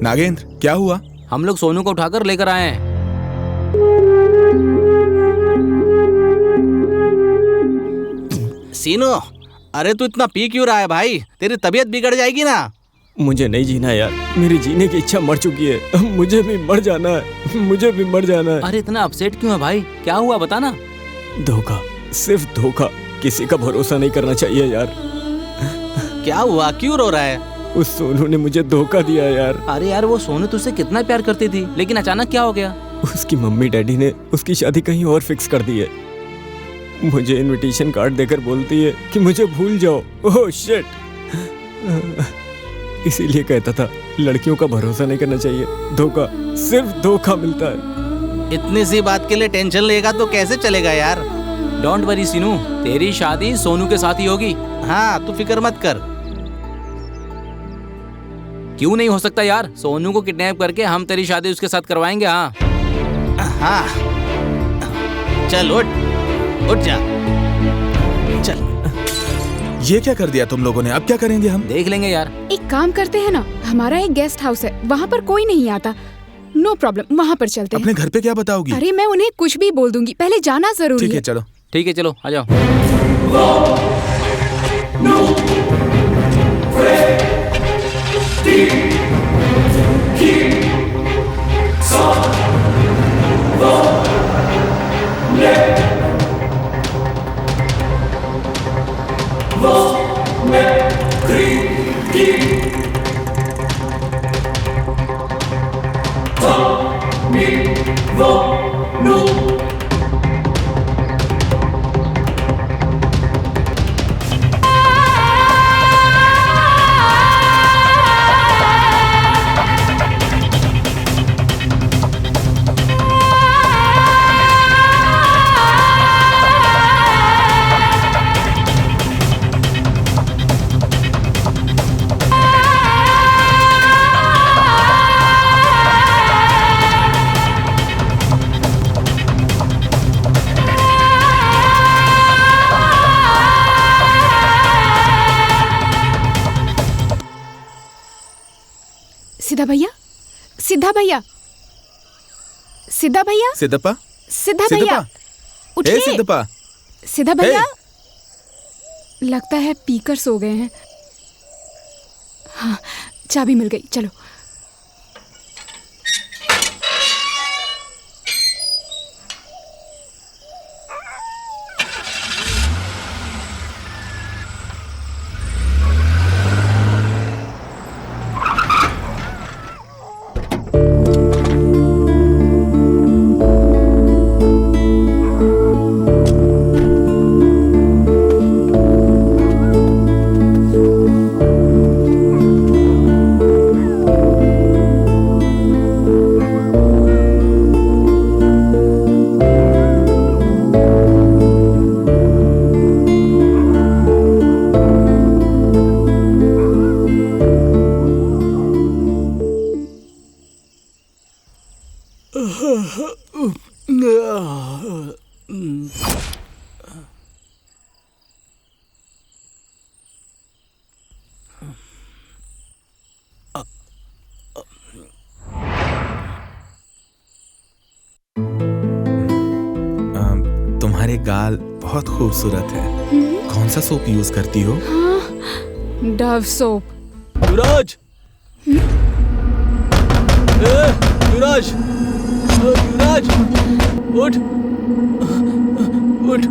नागेंद्र, क्या हुआ? हम लोग सोनू को उठाकर लेकर आए हैं। सीनू, अरे तू इतना पी क्यों रहा है भाई? तेरी तबीयत बिगड़ जाएगी ना। मुझे नहीं जीना यार, मेरी जीने की इच्छा मर चुकी है। मुझे भी मर जाना है, मुझे भी मर जाना है। अरे इतना अपसेट क्यों है भाई? क्या हुआ बता ना। धोखा, सिर्फ धोखा। किसी का भरोसा नहीं करना चाहिए यार। क्या हुआ, क्यों रो रहा है? उस सोनू ने मुझे धोखा दिया यार। अरे यार, वो सोनू तुझसे कितना प्यार करती थी, लेकिन अचानक क्या हो गया? उसकी मम्मी डैडी ने उसकी शादी कहीं और फिक्स कर दी है। मुझे इनविटेशन कार्ड देकर बोलती है कि मुझे भूल जाओ। Oh shit. इसीलिए कहता था लड़कियों का भरोसा नहीं करना चाहिए। धोखा, सिर्फ धोखा मिलता है। इतनी सी बात के लिए टेंशन लेगा तो कैसे चलेगा यार? डोंट वरी सीनू, तेरी शादी सोनू के साथ ही होगी। हाँ, तू फिक्र मत कर। क्यों नहीं हो सकता यार? सोनू को किडनैप करके हम तेरी शादी उसके साथ करवाएंगे। हाँ हाँ, चल उठ जा, चल। ये क्या कर दिया तुम लोगों ने? अब क्या करेंगे हम? देख लेंगे यार। एक काम करते हैं ना, हमारा एक गेस्ट हाउस है, वहाँ पर कोई नहीं आता। नो प्रॉब्लम, वहाँ पर चलते हैं। अपने घर पे क्या बताओगी? अरे मैं उन्हें कुछ भी बोल दूंगी, पहले जाना जरूरी है। ठीक है चलो। ठीक है चलो, आ जाओ। सिद्धा भैया, सिद्धा भैया, सिद्धा भैया, सिद्धप्पा, सिद्धा भैया, उठिए। सिद्धप्पा, सिद्धा भैया, लगता है पीकर सो गए हैं। हाँ, चाबी मिल गई, चलो। तुम्हारे गाल बहुत खूबसूरत है। कौन सा सोप यूज करती हो? Dove soap. युवराज, युवराज, युवराज, उठ, उठ,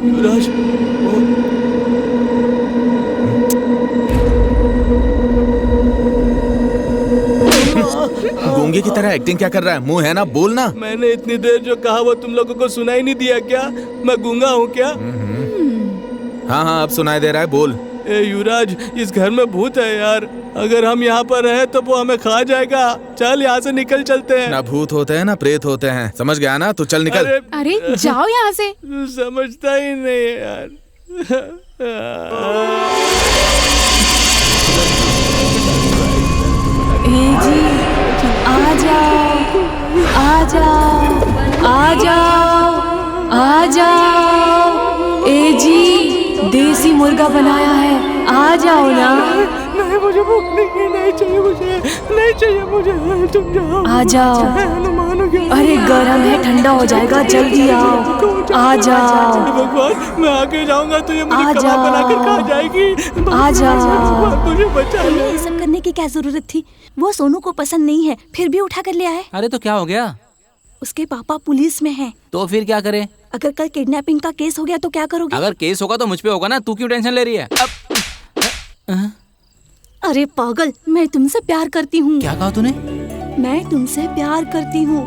युवराज। गूंगे की तरह एक्टिंग क्या कर रहा है? मुंह है ना, बोलना। मैंने इतनी देर जो कहा वो तुम लोगों को सुनाई नहीं दिया क्या? मैं गूंगा हूँ क्या? हाँ हाँ, अब सुनाई दे रहा है, बोल। ए युवराज, इस घर में भूत है यार। अगर हम यहाँ पर रहे तो वो हमें खा जाएगा। चल यहाँ से निकल चलते हैं। ना भूत होते हैं ना प्रेत होते हैं, समझ गया ना? तू चल निकल। अरे जाओ यहाँ से। समझता ही नहीं है यार। जी, आ जाओ, आ जाओ, आ जाओ, आ जाओ। ए जी, देसी मुर्गा बनाया है, आ जाओ ना। नहीं, मुझे भूख नहीं चाहिए, मुझे नहीं चाहिए, मुझे तुम जाओ। आ जाओ। अरे गरम है, ठंडा हो जाएगा, जल्दी आओ। आ जाओ। भगवान, मैं आगे जाऊंगा तो ये मुझे कबाब बनाकर खा जाएगी। आ जाओ। मुझे बचा ले। ये सब करने की क्या जरूरत थी? वो सोनू को पसंद नहीं है, फिर भी उठा कर ले आए। अरे तो क्या हो गया? उसके पापा पुलिस में हैं। तो फिर क्या करें? अगर कल किडनैपिंग का केस हो गया तो क्या करोगे? अगर केस होगा तो मुझ पे होगा ना, तू क्यों टेंशन ले रही है? अरे पागल, मैं तुमसे प्यार करती हूँ। क्या कहा तूने? मैं तुमसे प्यार करती हूँ।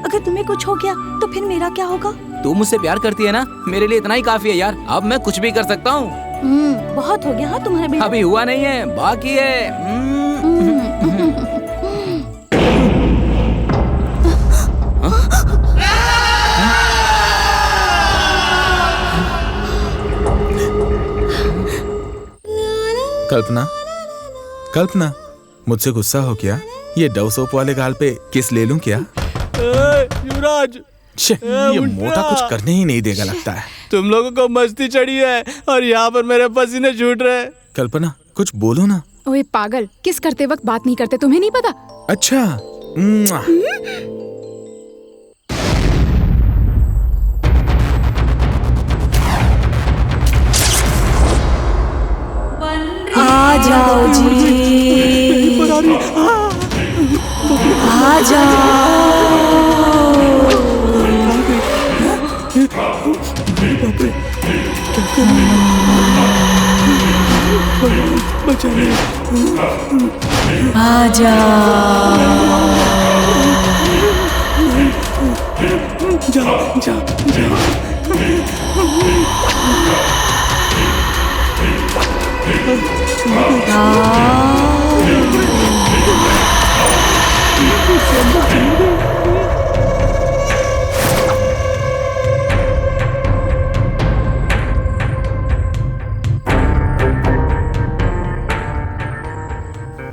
अगर तुम्हें कुछ हो गया तो फिर मेरा क्या होगा? तू मुझसे प्यार करती है ना, मेरे लिए इतना ही काफी है यार। अब मैं कुछ भी कर सकता हूँ। बहुत हो गया। हाँ, तुम्हारे बेटा अभी हुआ नहीं है, बाकी है। कल्पना, कल्पना, मुझसे गुस्सा हो क्या? ये डव सोप वाले गाल पे किस ले लूं क्या? युवराज, ये मोटा कुछ करने ही नहीं देगा लगता है। तुम लोगों को मस्ती चढ़ी है और यहाँ पर मेरे पसीने छूट रहे हैं। कल्पना, कुछ बोलो ना। ओए पागल, किस करते वक्त बात नहीं करते, तुम्हें नहीं पता? अच्छा। आ जाओ जी, आ जाओ। आ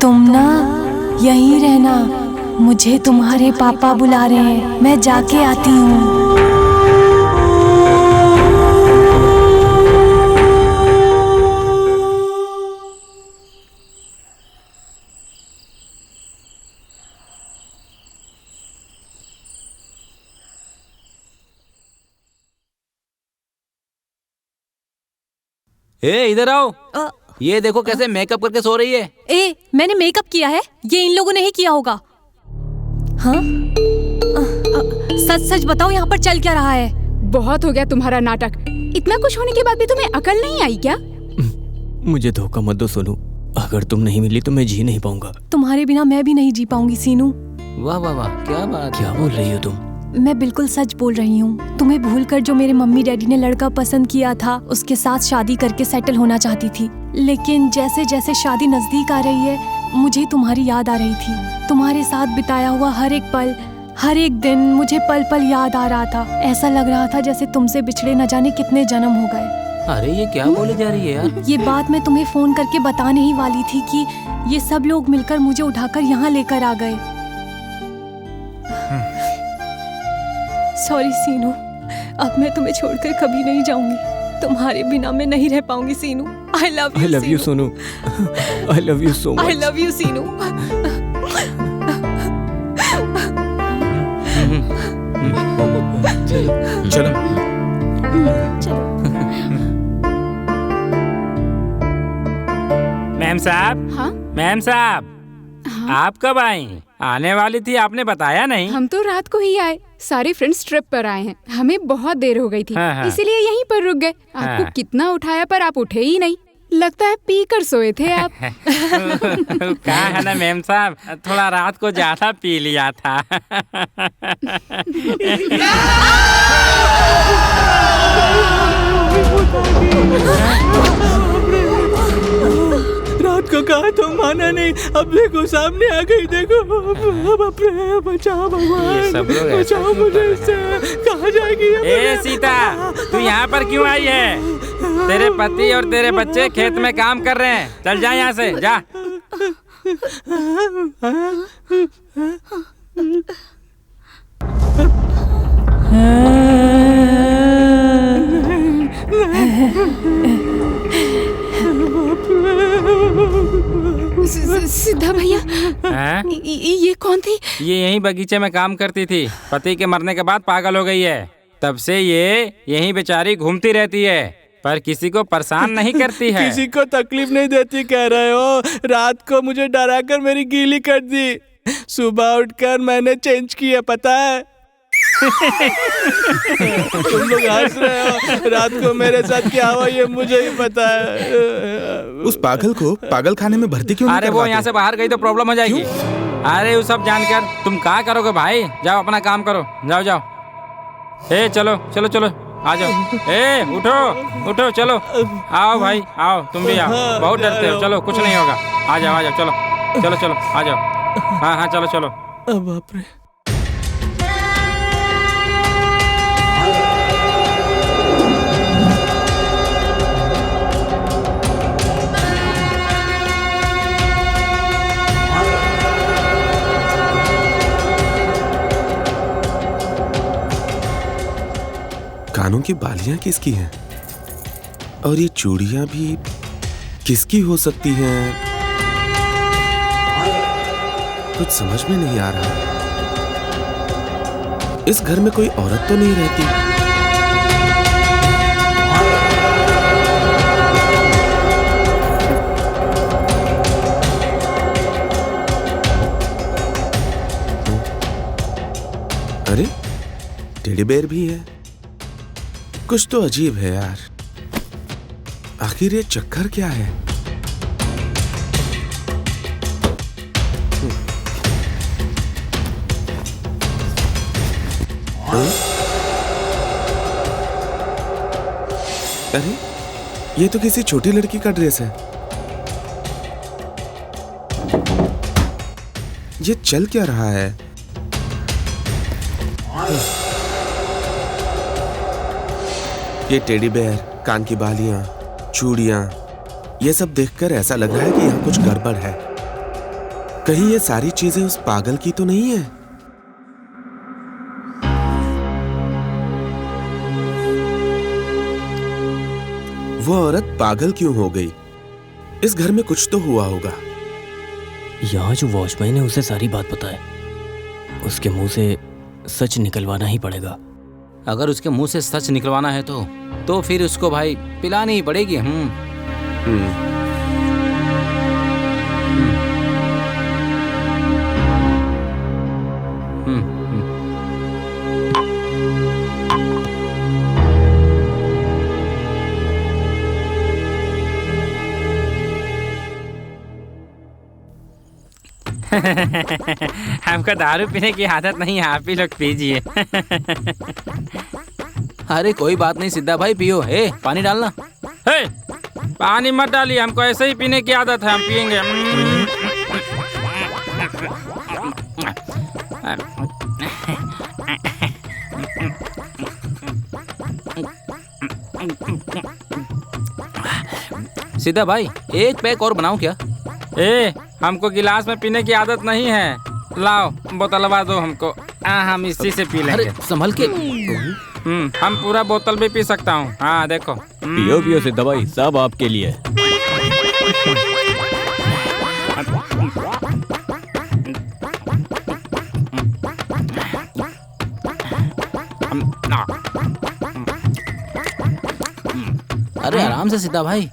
तुम ना यहीं रहना, मुझे तुम्हारे पापा बुला रहे हैं, मैं जाके आती हूँ। ए इधर आओ। ये देखो कैसे मेकअप करके सो रही है। ए, मैंने मेकअप किया है, ये इन लोगों ने ही किया होगा। हाँ? सच सच बताओ, यहाँ पर चल क्या रहा है? बहुत हो गया तुम्हारा नाटक। इतना कुछ होने के बाद भी तुम्हें अकल नहीं आई क्या? मुझे धोखा मत दो सोनू, अगर तुम नहीं मिली तो मैं जी नहीं पाऊंगा। तुम्हारे बिना मैं भी नहीं जी पाऊंगी सीनू। वाह वाह वाह, क्या बात। क्या बोल रही हो तुम? मैं बिल्कुल सच बोल रही हूँ। तुम्हें भूलकर जो मेरे मम्मी डैडी ने लड़का पसंद किया था, उसके साथ शादी करके सेटल होना चाहती थी। लेकिन जैसे जैसे शादी नजदीक आ रही है, मुझे तुम्हारी याद आ रही थी। तुम्हारे साथ बिताया हुआ हर एक पल, हर एक दिन मुझे पल पल याद आ रहा था। ऐसा लग रहा था जैसे तुमसे बिछड़े न जाने कितने जन्म हो गए। अरे ये क्या बोले जा रही है यार? ये बात मैं तुम्हें फोन करके बताने ही वाली थी कि ये सब लोग मिलकर मुझे उठाकर यहाँ लेकर आ गए। सॉरी सीनू, अब मैं तुम्हें छोड़कर कभी नहीं जाऊंगी। तुम्हारे बिना मैं नहीं रह पाऊंगी सीनू। I love you Sonu. I love you so much. I love you सीनू। चलो। मैम साहब। हाँ? मैम साहब, आप कब आई? आने वाली थी, आपने बताया नहीं। हम तो रात को ही आए, सारे फ्रेंड्स ट्रिप पर आए हैं, हमें बहुत देर हो गई थी। हाँ। इसीलिए यहीं पर रुक गए। आपको कितना उठाया पर आप उठे ही नहीं, लगता है पी कर सोए थे आप। कहा है ना मैम साहब, थोड़ा रात को ज्यादा पी लिया था। रात को कहा तो माना नहीं, अब देखो सामने आ गई। देखो बाप रे, बचाओ भगवान, बचाओ मुझे इससे। कहाँ जाएगी? ए सीता, तू यहाँ पर क्यों आई है? तेरे पति और तेरे बच्चे खेत में काम कर रहे हैं, चल जा यहाँ से, जा। सिद्धा भैया, ये कौन थी? ये यहीं बगीचे में काम करती थी, पति के मरने के बाद पागल हो गई है। तब से ये यहीं बेचारी घूमती रहती है, पर किसी को परेशान नहीं करती है। किसी को तकलीफ नहीं देती कह रहे हो? रात को मुझे डराकर मेरी गीली कर दी, सुबह उठकर मैंने चेंज किया, पता है? तुम लोग हंस रहे हो, रात को मेरे साथ क्या हुआ ये मुझे ही पता है। उस पागल को पागल खाने में भर्ती क्यों नहीं अरे वो यहाँ से बाहर गई तो प्रॉब्लम हो जाएगी। अरे वो सब जानकर तुम क्या करोगे भाई? जाओ अपना काम करो, जाओ जाओ। ए चलो चलो चलो, आ जाओ। ए उठो उठो, चलो आओ भाई आओ, तुम भी आओ, बहुत डरते हो। चलो कुछ नहीं होगा, आ जाओ आ जाओ, चलो चलो चलो आ जाओ। हाँ हाँ चलो चलो। बाप रे। कानों की बालियां किसकी हैं? और ये चूड़ियां भी किसकी हो सकती हैं? कुछ समझ में नहीं आ रहा। इस घर में कोई औरत तो नहीं रहती। अरे टेडी बेयर भी है। कुछ तो अजीब है यार। आखिर ये चक्कर क्या है? अरे ये तो किसी छोटी लड़की का ड्रेस है। ये चल क्या रहा है? ये टेडी बेयर, कान की बालियां, चूड़ियां, ये सब देखकर ऐसा लग रहा है कि यहाँ कुछ गड़बड़ है। कहीं ये सारी चीजें उस पागल की तो नहीं है? वो औरत पागल क्यों हो गई? इस घर में कुछ तो हुआ होगा। यहाँ जो वॉचमैन है उसे सारी बात पता है। उसके मुंह से सच निकलवाना ही पड़ेगा। अगर उसके मुंह से सच निकलवाना है तो फिर उसको भाई पिलानी ही पड़ेगी। हमको दारू पीने की आदत नहीं है, आप ही लोग पीजिए। अरे कोई बात नहीं सिद्धा भाई, पियो। पानी डालना। पानी मत डालिए, हमको ऐसे ही पीने की आदत है, हम पियेंगे। सिद्धा भाई एक पैक और बनाऊं क्या? हमको गिलास में पीने की आदत नहीं है। लाओ बोतलवा दो हमको, हम इसी से पी लेंगे। संभल के। हम पूरा बोतल भी पी सकता हूँ। हाँ देखो। पियो पियो सिद्धा भाई, सब आपके लिए। अरे आराम से सिद्धा भाई।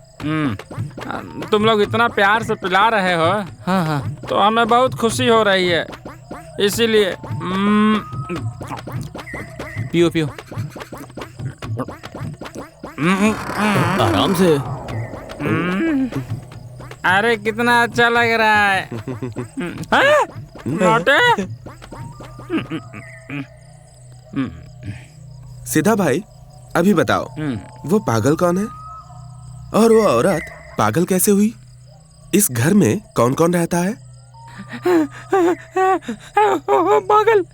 तुम लोग इतना प्यार से पिला रहे हो। हाँ। तो हमें बहुत खुशी हो रही है, इसीलिए। पियो पियो। आराम से। अरे कितना अच्छा लग रहा है। मोटे। सीधा भाई अभी बताओ, वो पागल कौन है और वो औरत पागल कैसे हुई? इस घर में कौन कौन रहता है? पागल।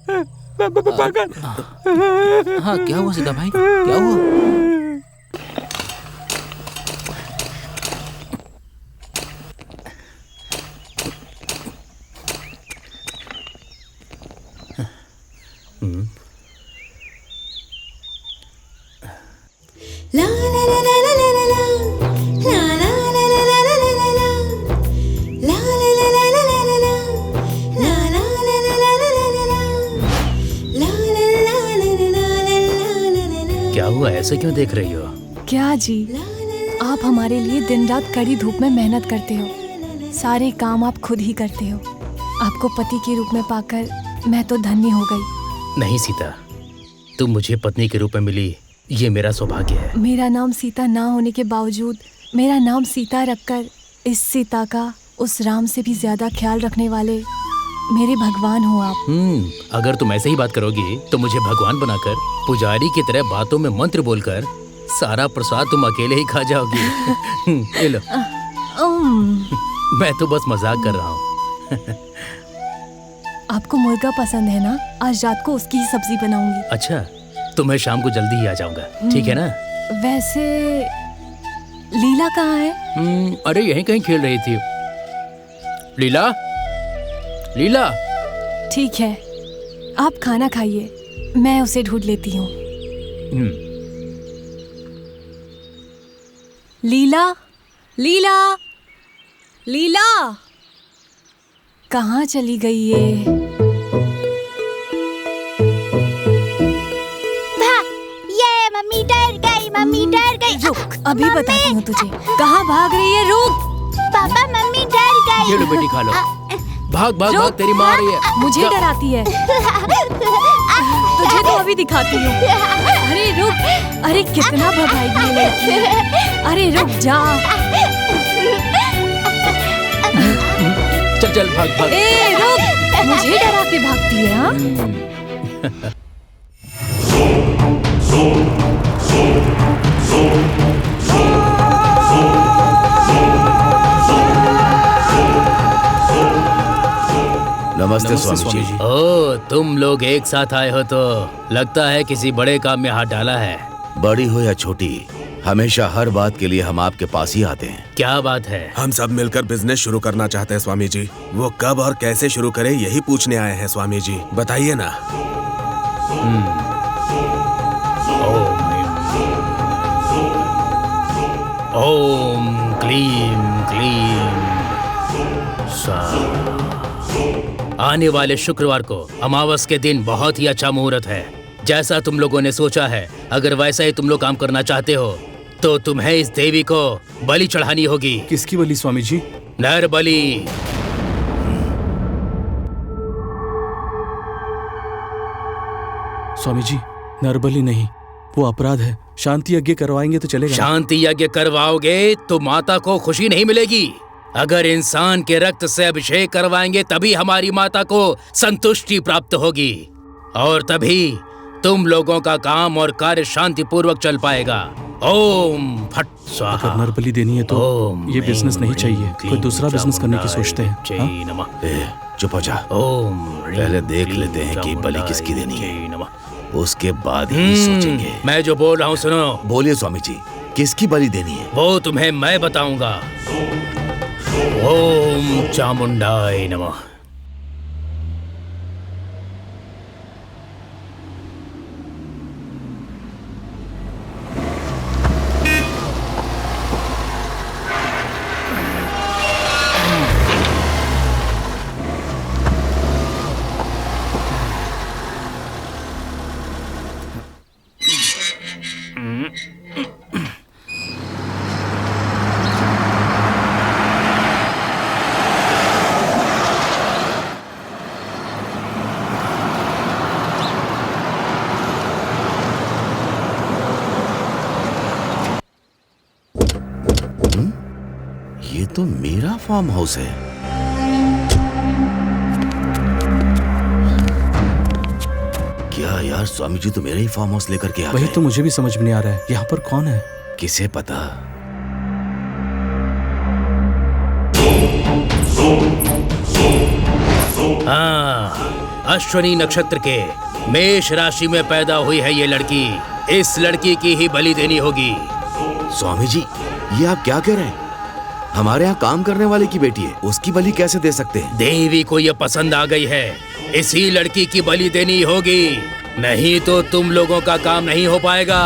हाँ क्या हुआ सीधा भाई, क्या हुआ? क्या हुआ, ऐसे क्यों देख रही हो? क्या जी, आप हमारे लिए दिन रात कड़ी धूप में मेहनत करते हो, सारे काम आप खुद ही करते हो। आपको पति के रूप में पाकर मैं तो धन्य हो गई। नहीं सीता, तुम मुझे पत्नी के रूप में मिली, ये मेरा सौभाग्य है। मेरा नाम सीता ना होने के बावजूद मेरा नाम सीता रखकर इस सीता का उस राम से भी ज्यादा ख्याल रखने वाले मेरे भगवान हो आप। अगर तुम ऐसे ही बात करोगी तो मुझे भगवान बनाकर पुजारी की तरह बातों में मंत्र बोलकर सारा प्रसाद तुम अकेले ही खा जाओगी। ये लो। मैं तो बस मजाक कर रहा हूँ। आपको मुर्गा पसंद है ना? आज रात को उसकी ही सब्जी बनाऊंगी। अच्छा, तो मैं शाम को जल्दी ही आ जाऊंगा, ठीक है ना? वैसे लीला कहाँ है? अरे यहीं कहीं खेल रही थी। लीला, लीला। ठीक है, आप खाना खाइए, मैं उसे ढूंढ लेती हूँ। लीला, लीला, लीला, कहाँ चली गई ये? मम्मी डर गई, मम्मी डर गई। रुक, अभी बताती हूँ तुझे। कहाँ भाग रही है? रुक। पापा मम्मी डर गई। ये लो बेटी, खा लो। भाग भाग भाग, तेरी माँ आ रही है। मुझे डराती है। तुझे तो अभी दिखाती हूँ। अरे रुक, अरे कितना भगाएगी ये लड़की। अरे रुक जा। चल चल भाग भाग। ए रुक, मुझे डरा के भागती है। हाँ? नमस्ते स्वामी जी। ओ, तुम लोग एक साथ आए हो तो लगता है किसी बड़े काम में हाथ डाला है। बड़ी हो या छोटी, हमेशा हर बात के लिए हम आपके पास ही आते हैं। क्या बात है? हम सब मिलकर बिजनेस शुरू करना चाहते हैं स्वामी जी। वो कब और कैसे शुरू करें यही पूछने आए हैं स्वामी जी, बताइए ना। ओम क्लीम क्लीम स्वाहा। आने वाले शुक्रवार को अमावस के दिन बहुत ही अच्छा मुहूर्त है। जैसा तुम लोगों ने सोचा है, अगर वैसा ही तुम लोग काम करना चाहते हो तो तुम्हें इस देवी को बलि चढ़ानी होगी। किसकी बलि स्वामी जी? नर बलि। स्वामी जी, नरबली नहीं, वो अपराध है। शांति यज्ञ करवाएंगे तो चलेगा? शांति यज्ञ करवाओगे तो माता को खुशी नहीं मिलेगी। अगर इंसान के रक्त से अभिषेक करवाएंगे तभी हमारी माता को संतुष्टि प्राप्त होगी, और तभी तुम लोगों का काम और कार्य शांति पूर्वक चल पाएगा। ओम फट स्वाहा। अगर नरबली देनी है तो ये बिजनेस नहीं चाहिए, कोई दूसरा बिजनेस करने की सोचते हैं। चुप हो जा। पहले देख लेते हैं कि बलि किसकी देनी है, उसके बाद ही सोचेंगे। मैं जो बोल रहा हूँ सुनो। बोलिए स्वामी जी, किसकी बलि देनी है? वो तुम्हें मैं बताऊंगा। ओम चामुंडाय नमः। ये तो मेरा फार्म हाउस है। क्या यार, स्वामी जी तो मेरा ही फार्म हाउस लेकर के आ गए। वही तो मुझे भी समझ में नहीं आ रहा है, यहाँ पर कौन है? किसे पता। हाँ, अश्विनी नक्षत्र के मेष राशि में पैदा हुई है ये लड़की। इस लड़की की ही बलि देनी होगी। स्वामी जी, ये आप क्या कह रहे हैं? हमारे यहाँ काम करने वाले की बेटी है, उसकी बलि कैसे दे सकते हैं? देवी को ये पसंद आ गई है, इसी लड़की की बलि देनी होगी, नहीं तो तुम लोगों का काम नहीं हो पाएगा।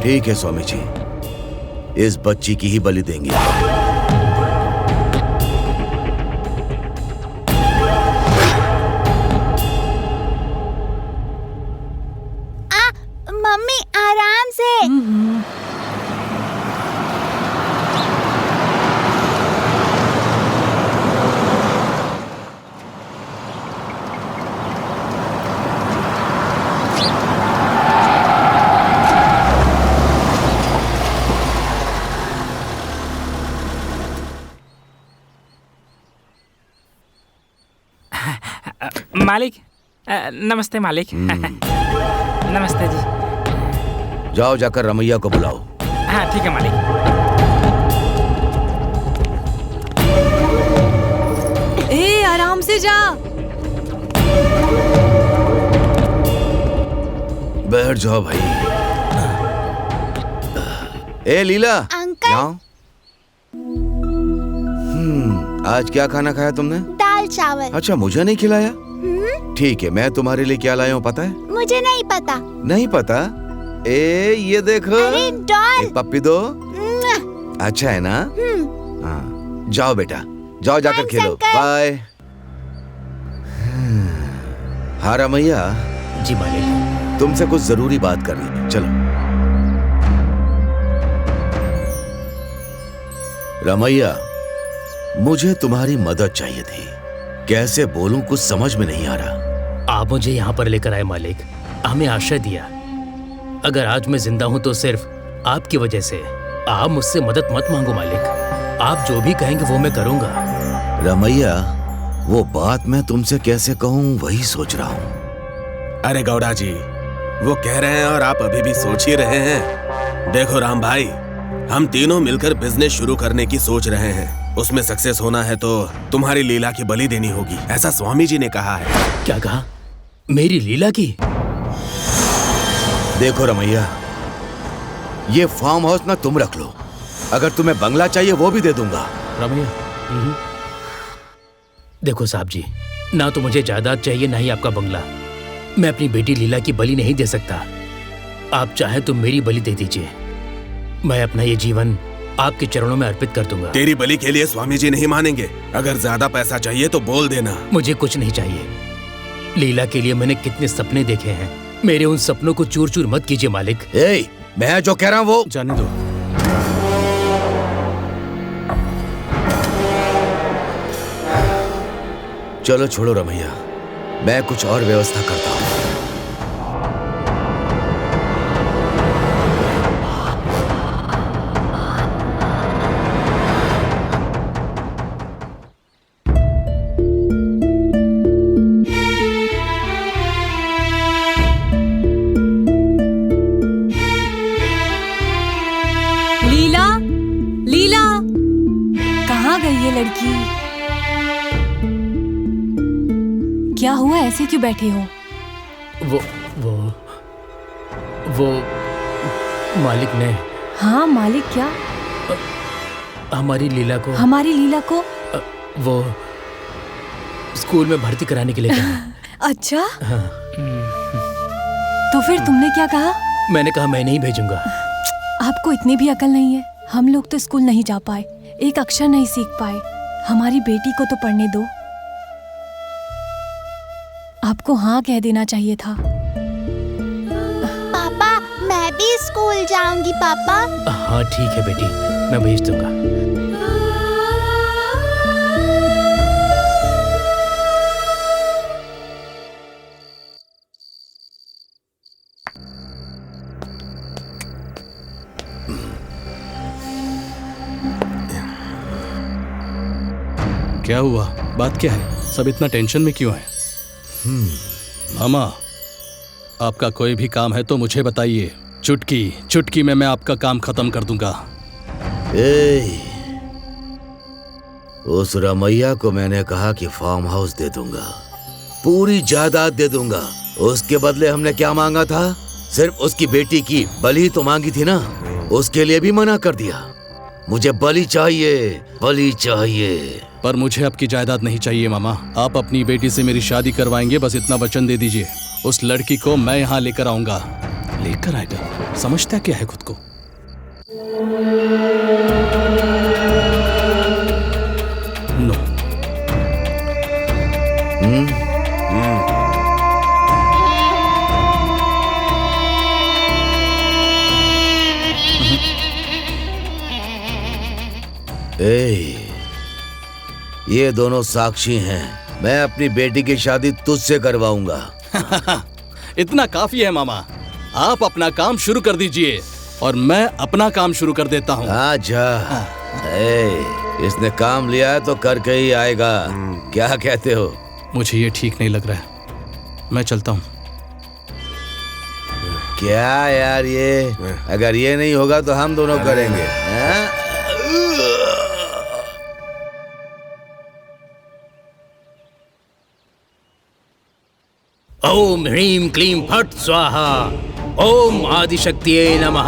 ठीक है स्वामी जी, इस बच्ची की ही बलि देंगे। मम्मी आराम से। मालिक, नमस्ते मालिक। नमस्ते जी। जाओ, जाकर रमैया को बुलाओ। हाँ ठीक है मालिक। ए आराम से जा। बैठ जाओ भाई। ए लीला, अंकल। यहाँ। आज क्या खाना खाया तुमने? दाल चावल। अच्छा, मुझे नहीं खिलाया? ठीक है, मैं तुम्हारे लिए क्या लाया हूँ पता है? मुझे नहीं पता। नहीं पता? ए ये देखो। अरे डॉल। पप्पी दो। अच्छा है ना? हाँ, जाओ बेटा, जाओ जाकर खेलो। बाय। हाँ रमैया। जी मालिक। तुमसे कुछ जरूरी बात करनी है, चलो। रमैया, मुझे तुम्हारी मदद चाहिए थी। कैसे बोलूं, कुछ समझ में नहीं आ रहा। आप मुझे यहाँ पर लेकर आए मालिक, हमें आश्रय दिया। अगर आज मैं जिंदा हूँ तो सिर्फ आपकी वजह से। आप मुझसे मदद मत मांगो मालिक, आप जो भी कहेंगे वो मैं करूँगा। रमैया, वो बात मैं तुमसे कैसे कहूँ वही सोच रहा हूँ। अरे गौड़ा जी, वो कह रहे हैं और आप अभी भी सोच ही रहे हैं। देखो राम भाई, हम तीनों मिलकर बिजनेस शुरू करने की सोच रहे हैं। उसमें सक्सेस होना है तो तुम्हारी लीला की बलि देनी होगी, ऐसा स्वामी जी ने कहा है। क्या कहा? मेरी लीला की? देखो रमैया, ये फार्म हाउस ना तुम रख लो, अगर तुम्हें बंगला चाहिए वो भी दे दूंगा। रमैया, देखो साहब जी, ना तो मुझे जायदाद चाहिए ना ही आपका बंगला। मैं अपनी बेटी लीला की बलि नहीं दे सकता। आप चाहे तो मेरी बलि दे दीजिए, मैं अपना ये जीवन आपके चरणों में अर्पित कर दूंगा। तेरी बलि के लिए स्वामी जी नहीं मानेंगे। अगर ज्यादा पैसा चाहिए तो बोल देना। मुझे कुछ नहीं चाहिए। लीला के लिए मैंने कितने सपने देखे हैं, मेरे उन सपनों को चूर चूर मत कीजिए मालिक। मैं जो कह रहा हूँ वो जाने दो। चलो छोड़ो रमैया, मैं कुछ और व्यवस्था करता हूँ। लीला, लीला, कहाँ गई ये लड़की? क्या हुआ, ऐसे क्यों बैठे हो? वो मालिक ने। हाँ मालिक, क्या? हमारी लीला को। हमारी लीला को? वो स्कूल में भर्ती कराने के लिए कहा। अच्छा, हाँ। तो फिर तुमने क्या कहा? मैंने कहा मैं नहीं भेजूंगा। आपको इतनी भी अकल नहीं है? हम लोग तो स्कूल नहीं जा पाए, एक अक्षर नहीं सीख पाए। हमारी बेटी को तो पढ़ने दो। आपको हाँ कह देना चाहिए था। पापा, मैं भी स्कूल जाऊंगी पापा। हाँ ठीक है बेटी, मैं भेज दूंगा। क्या हुआ? बात क्या है? सब इतना टेंशन में क्यों है? मामा, आपका कोई भी काम है तो मुझे बताइए। चुटकी चुटकी में मैं आपका काम खत्म कर दूंगा। उस रमैया को मैंने कहा कि फार्म हाउस दे दूंगा, पूरी जायदाद दे दूंगा। उसके बदले हमने क्या मांगा था? सिर्फ उसकी बेटी की बलि तो मांगी थी ना, उसके लिए भी मना कर दिया। मुझे बलि चाहिए, बलि चाहिए। पर मुझे आपकी जायदाद नहीं चाहिए मामा। आप अपनी बेटी से मेरी शादी करवाएंगे, बस इतना वचन दे दीजिए। उस लड़की को मैं यहाँ लेकर आऊंगा। लेकर आएगा? समझता क्या है खुद को? नो। ये दोनों साक्षी हैं। मैं अपनी बेटी की शादी तुझसे करवाऊंगा। इतना काफी है मामा। आप अपना काम शुरू कर दीजिए और मैं अपना काम शुरू कर देता हूँ। अच्छा, इसने काम लिया है तो करके ही आएगा। क्या कहते हो? मुझे ये ठीक नहीं लग रहा है, मैं चलता हूँ। क्या यार, ये अगर ये नहीं होगा तो हम दोनों करेंगे। ओम ह्रीम क्लीम फट स्वाहा। ओम आदिशक्तिये नमः,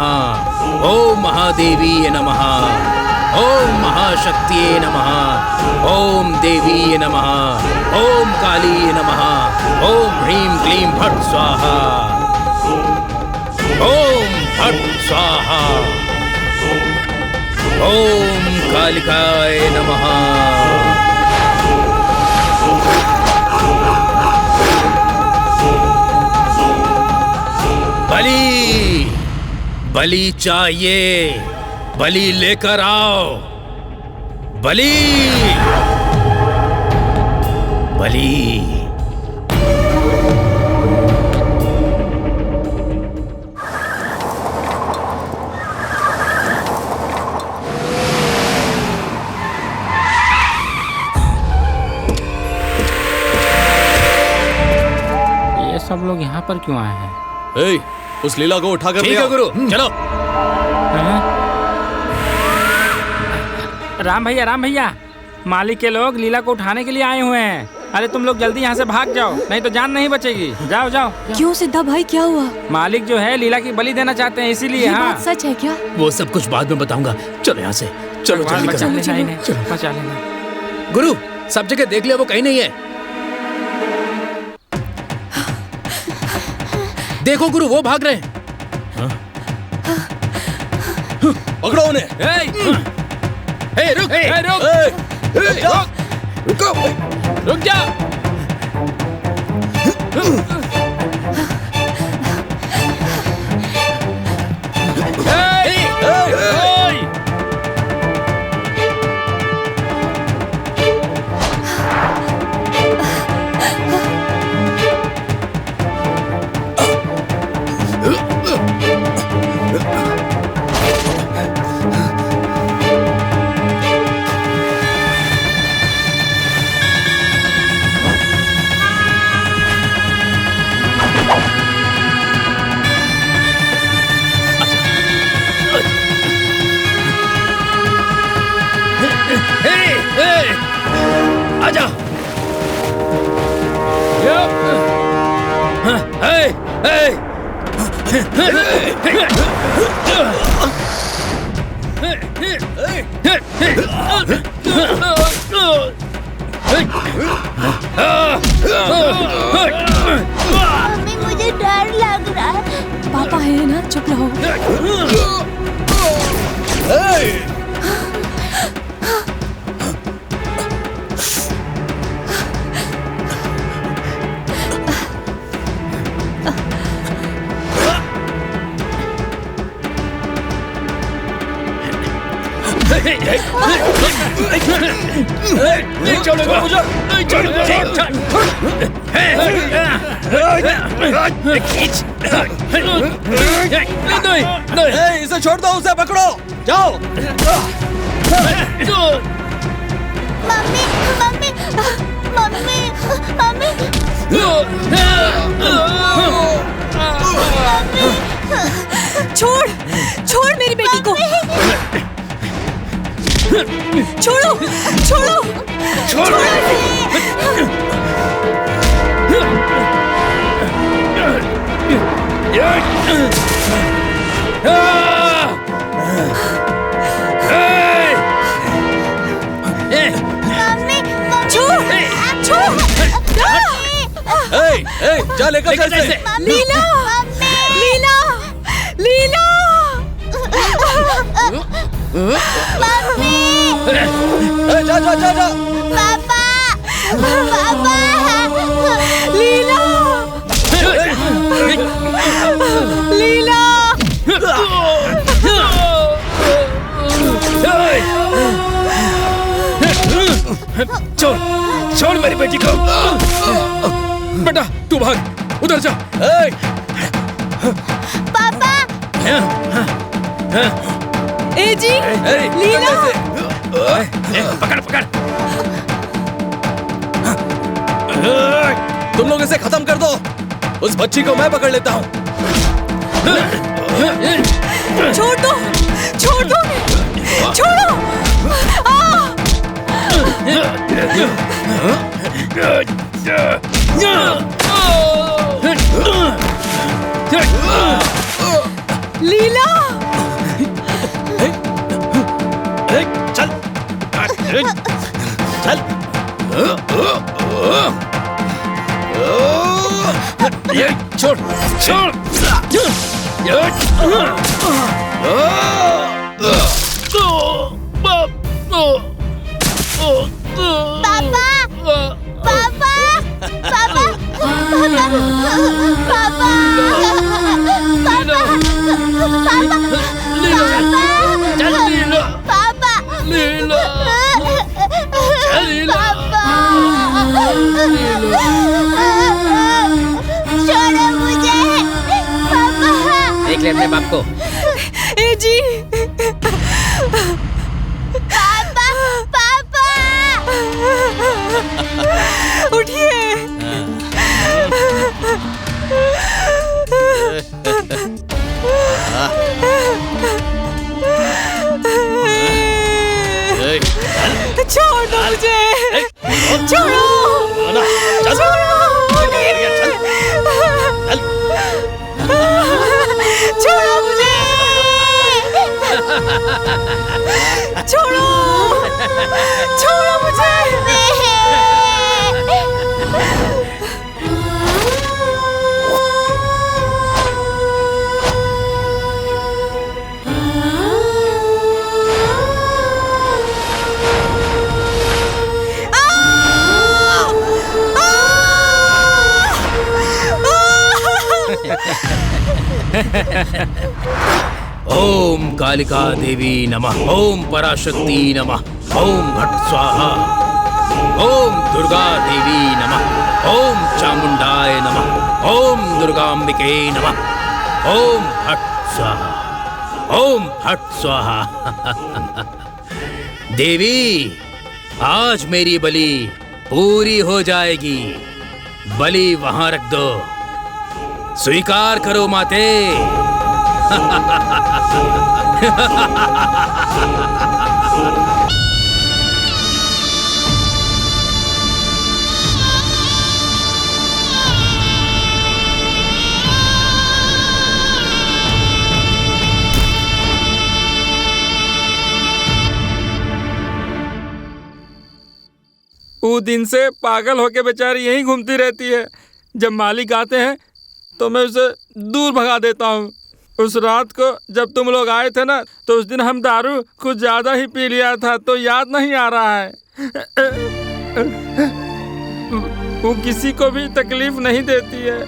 ओम महादेवीये नमः, ओम महाशक्तिये नमः, ओम देवीये नमः, ओम कालीये नमः, ओम ह्रीं क्लीं फट् स्वाहा, ओम फट् स्वाहा, ओम कालिकाय नमः। बलि बलि चाहिए, बलि लेकर आओ, बलि बलि। ये सब लोग यहाँ पर क्यों आए हैं? ए, उस लीला को उठाकर ठीक है गुरु, चलो। राम भैया, मालिक के लोग लीला को उठाने के लिए आए हुए हैं। अरे तुम लोग जल्दी यहाँ से भाग जाओ, नहीं तो जान नहीं बचेगी। जाओ जाओ। क्यों सिद्धा भाई, क्या हुआ? मालिक जो है लीला की बलि देना चाहते हैं, इसीलिए। ये हाँ, बात सच है क्या? वो सब कुछ बाद में बताऊंगा। चलो यहाँ से, चलो जल्दी बचा करो। लेना इन्हें, बचा लेना। गुरु, सब जगह देख लिया, वो कहीं नहीं है। देखो गुरु, वो भाग रहे हैं। पकड़ो उन्हें। रुक, रुको, रुक जा। आजा। मम्मी, मुझे डर लग रहा है। पापा है ना, चुप रहो। नहीं छोड़ूंगा मुझे, नहीं छोड़ूंगा। नहीं, इसे छोड़ दो, उसे पकड़ो, जाओ। मम्मी, मम्मी, मम्मी, मम्मी, छोड़, छोड़ मेरी बेटी को। छोड़ो, छोड़ो, छोड़ो। जा लेकर चल से। लीला, लीला, लीला। जा जा जा जा। पापा, पापा। लीला, लीला। छोड़, छोड़ मेरी बेटी को। बेटा तू भाग, उधर जा। पापा। ए जी, लीला। पकड़ पकड़। तुम लोग इसे खत्म कर दो, उस बच्ची को मैं पकड़ लेता हूँ। छोड़ दो, छोड़ दो, छोड़ो। लीला चल चल ये छोड़ छोड़ पापा पापा पापा पापा छोड़ो मुझे पापा। देख ले अपने बाप को। ए जी पापा पापा उठिए। छोड़ दो मुझे, छोड़ो छोड़ो, छोड़ो मुझे, छोड़ो छोड़ो मुझे। ओम कालिका देवी नमः, ओम पराशक्ति नमः, ओम घट स्वाहा, ओम दुर्गा देवी नमः, ओम चामुंडाय नमः, ओम दुर्गांबिके नमः, ओम हट स्वाहा, ओम हट स्वाहा। देवी आज मेरी बलि पूरी हो जाएगी, बलि वहां रख दो, स्वीकार करो माते। वो दिन से पागल होके बेचारी यहीं घूमती रहती है। जब मालिक आते हैं तो मैं उसे दूर भगा देता हूँ। उस रात को जब तुम लोग आए थे ना, तो उस दिन हम दारू कुछ ज्यादा ही पी लिया था, तो याद नहीं आ रहा है। वो किसी को भी तकलीफ नहीं देती है,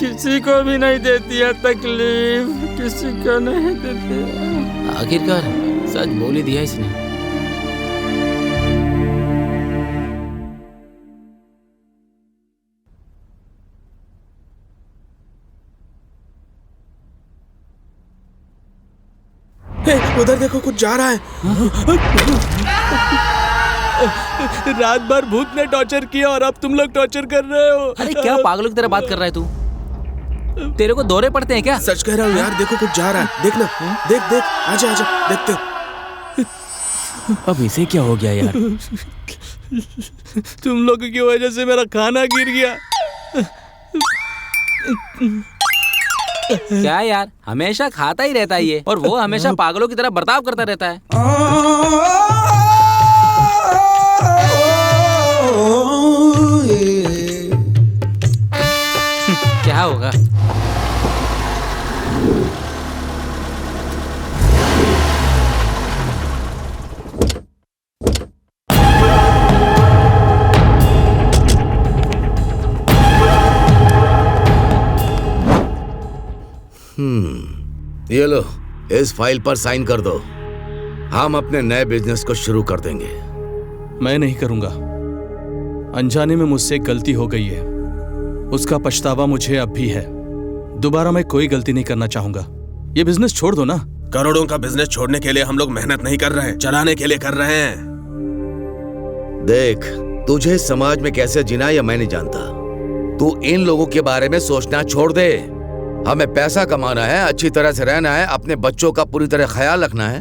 किसी को भी नहीं देती है तकलीफ, किसी को नहीं देती है। आखिरकार सच बोल ही दिया इसने। उधर देखो, कुछ जा रहा है। रात भर भूत ने टॉर्चर किया और अब तुम लोग टॉर्चर कर रहे हो। अरे क्या पागलों की तरह बात कर रहा है तू? तेरे को दौरे पड़ते हैं क्या? सच कह रहा हूँ यार, देखो कुछ जा रहा है, देखना। देख देख, आजा आजा, देखते। अब इसे क्या हो गया यार? तुम लोगों की वजह से मेरा खाना गिर गया। क्या यार, हमेशा खाता ही रहता है ये, और वो हमेशा पागलों की तरह बर्ताव करता रहता है। क्या होगा? ये लो, इस फाइल पर साइन कर दो। हम अपने नए बिजनेस को शुरू कर देंगे। मैं नहीं करूंगा। अनजाने में मुझसे एक गलती हो गई है, उसका पछतावा मुझे अब भी है। दोबारा मैं कोई गलती नहीं करना चाहूंगा। ये बिजनेस छोड़ दो ना। करोड़ों का बिजनेस छोड़ने के लिए हम लोग मेहनत नहीं कर रहे हैं, चलाने के लिए कर रहे हैं। देख, तुझे समाज में कैसे जीना या मैं नहीं जानता। तू इन लोगों के बारे में सोचना छोड़ दे। हमें पैसा कमाना है, अच्छी तरह से रहना है, अपने बच्चों का पूरी तरह ख्याल रखना है।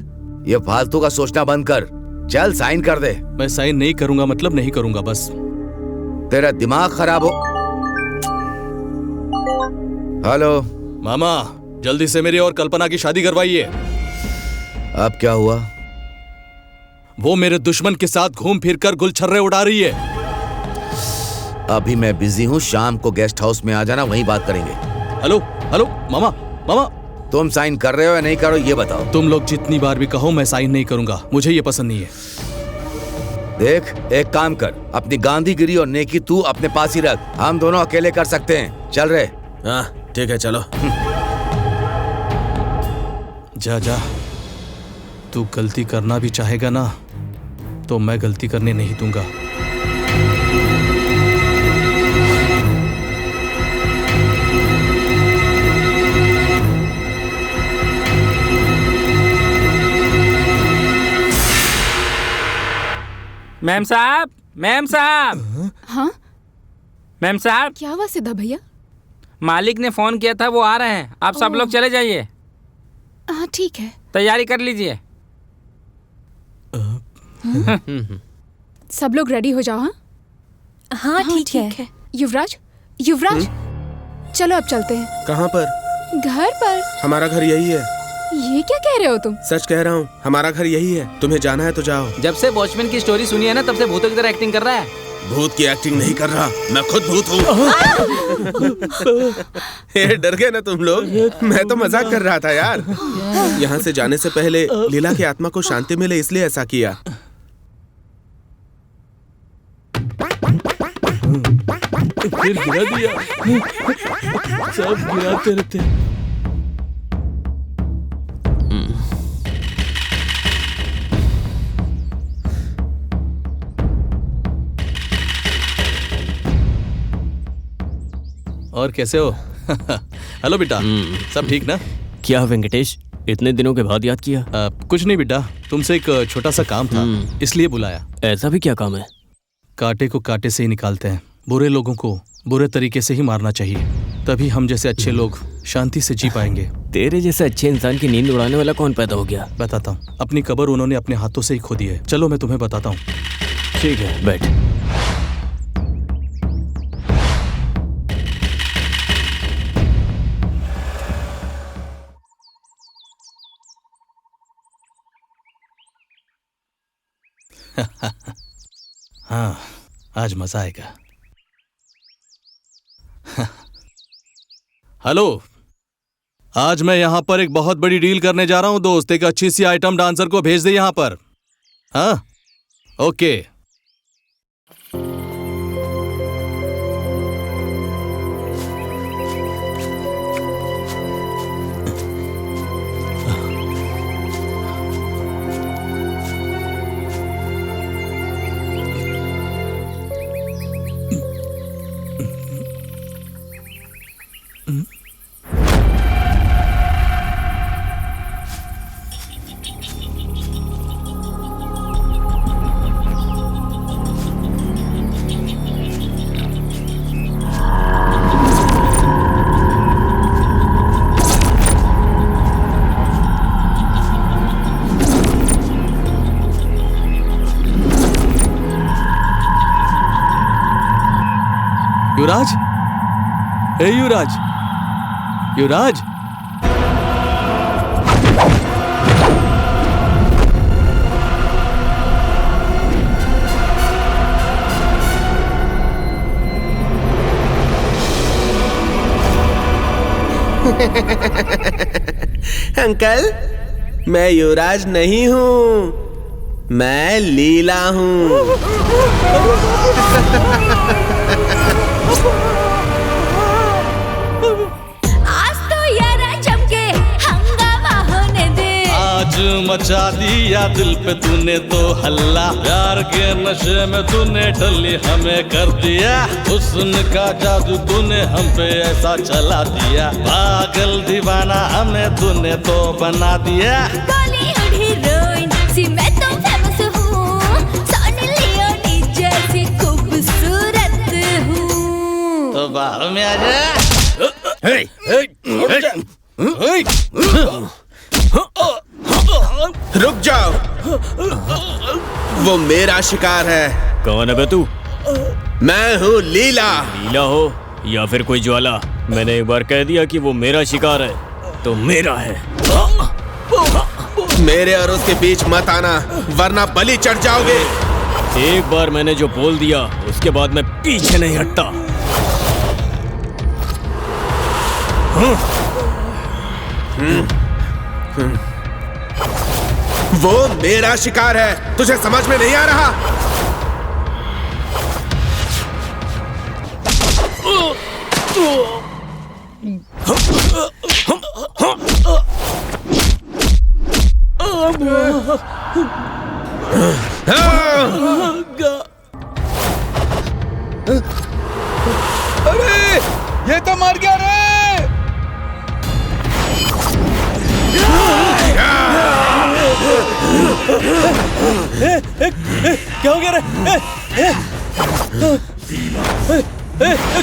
ये फालतू का सोचना बंद कर। चल साइन कर दे। मैं साइन नहीं करूंगा मतलब नहीं करूंगा, बस। तेरा दिमाग खराब हो। हेलो मामा, जल्दी से मेरी और कल्पना की शादी करवाइए। अब क्या हुआ? वो मेरे दुश्मन के साथ घूम फिर कर गुलछर्रे उड़ा रही है। अभी मैं बिजी हूँ, शाम को गेस्ट हाउस में आ जाना, वहीं बात करेंगे। हेलो हेलो मामा, मामा तुम साइन कर रहे हो या नहीं कर रहे हो ये बताओ। तुम लोग जितनी बार भी कहो मैं साइन नहीं करूंगा, मुझे ये पसंद नहीं है। देख, एक काम कर, अपनी गांधीगिरी और नेकी तू अपने पास ही रख, हम दोनों अकेले कर सकते हैं। चल रहे। हाँ ठीक है, चलो। जा जा, तू गलती करना भी चाहेगा ना तो मैं गलती करने नहीं दूंगा। मैम साहब, मैम साहब। हाँ मैम साहब, क्या हुआ सिद्धा भैया? मालिक ने फोन किया था, वो आ रहे हैं, आप सब लोग चले जाइए। हाँ ठीक है, तैयारी कर लीजिए। सब लोग रेडी हो जाओ। हाँ हाँ ठीक है। युवराज, युवराज चलो अब चलते हैं। कहाँ पर? घर पर। हमारा घर यही है। ये क्या कह रहे हो तुम? सच कह रहा हूँ, हमारा घर यही है। तुम्हें जाना है तो जाओ। जब से वॉचमैन की स्टोरी सुनी है ना, तब से भूतों की तरह एक्टिंग कर रहा है। भूत की एक्टिंग नहीं कर रहा, मैं खुद भूत हूँ। डर गए ना तुम लोग? मैं तो मजाक कर रहा था यार। यहाँ से जाने से पहले लीला की आत्मा को शांति मिले इसलिए ऐसा किया। फिर गिरा दिया, सब गिराते रहते। और कैसे हो? हेलो बेटा, सब ठीक ना? क्या वेंकटेश, इतने दिनों के बाद याद किया? कुछ नहीं बेटा, तुमसे एक छोटा सा काम था, इसलिए बुलाया। ऐसा भी क्या काम है? कांटे को कांटे से ही निकालते हैं, बुरे लोगों को बुरे तरीके से ही मारना चाहिए, तभी हम जैसे अच्छे लोग शांति से जी पाएंगे। तेरे जैसे अच्छे इंसान की नींद उड़ाने वाला कौन पैदा हो गया? बताता हूँ, अपनी कब्र उन्होंने अपने हाथों से ही खोदी है। चलो मैं तुम्हें बताता हूँ। ठीक है, बैठ। हाँ, आज मजा आएगा। हेलो, आज मैं यहाँ पर एक बहुत बड़ी डील करने जा रहा हूँ दोस्त। एक अच्छी सी आइटम डांसर को भेज दे यहाँ पर। हाँ, ओके। युवराज, हे युवराज, युवराज। अंकल, मैं युवराज नहीं हूँ, मैं लीला हूँ। आज तो यारा चमके हंगामा होने दे। आज मचा दिया दिल पे तूने तो हल्ला, प्यार के नशे में तूने ढली हमें कर दिया। हुस्न का जादू तूने हम पे ऐसा चला दिया, पागल दीवाना हमें तूने तो बना दिया। बॉलीवुड हीरोइन सी मैं तो फेमस हूँ, सोनी लियोनी जैसी खूबसूरत हूँ। तो बाहर में आ जा। रुक जाओ, वो मेरा शिकार है। कौन है बे तू? मैं हूँ लीला। लीला हो या फिर कोई ज्वाला, मैंने एक बार कह दिया कि वो मेरा शिकार है। तो मेरा है। मेरे और उसके बीच मत आना, वरना बलि चढ़ जाओगे। एक बार मैंने जो बोल दिया उसके बाद मैं पीछे नहीं हटता। वो मेरा शिकार है, तुझे समझ में नहीं आ रहा? अरे ये तो मर गया रे। क्या हो गया रे?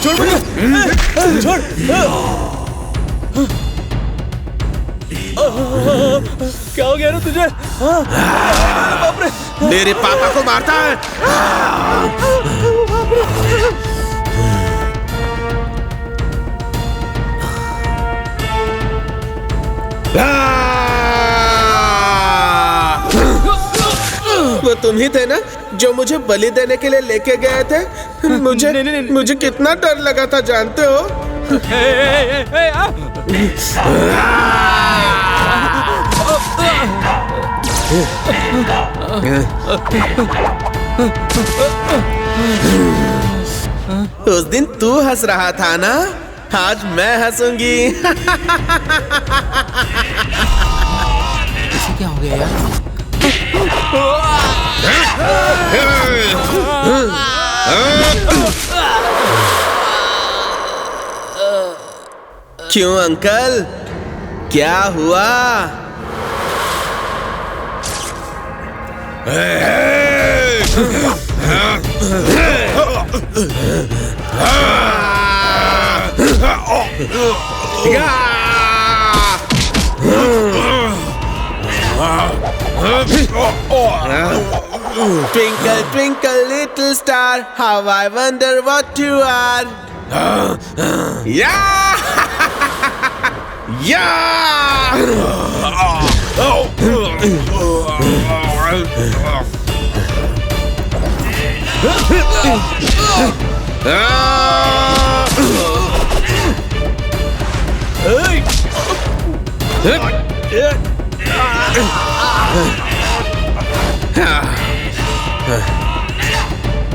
छोड़ मुझे, छोड़। क्या हो गया रे तुझे? बाप रे, मेरे पापा को मारता है। वो तुम ही थे ना जो मुझे बलि देने के लिए लेके गए थे? मुझे कितना डर लगा था जानते हो? उस दिन तू हंस रहा था ना, आज मैं हंसूंगी। इसे क्या हो गया यार? क्यों अंकल, क्या हुआ? Twinkle, twinkle, little star, how I wonder what you are. Yeah! Yeah!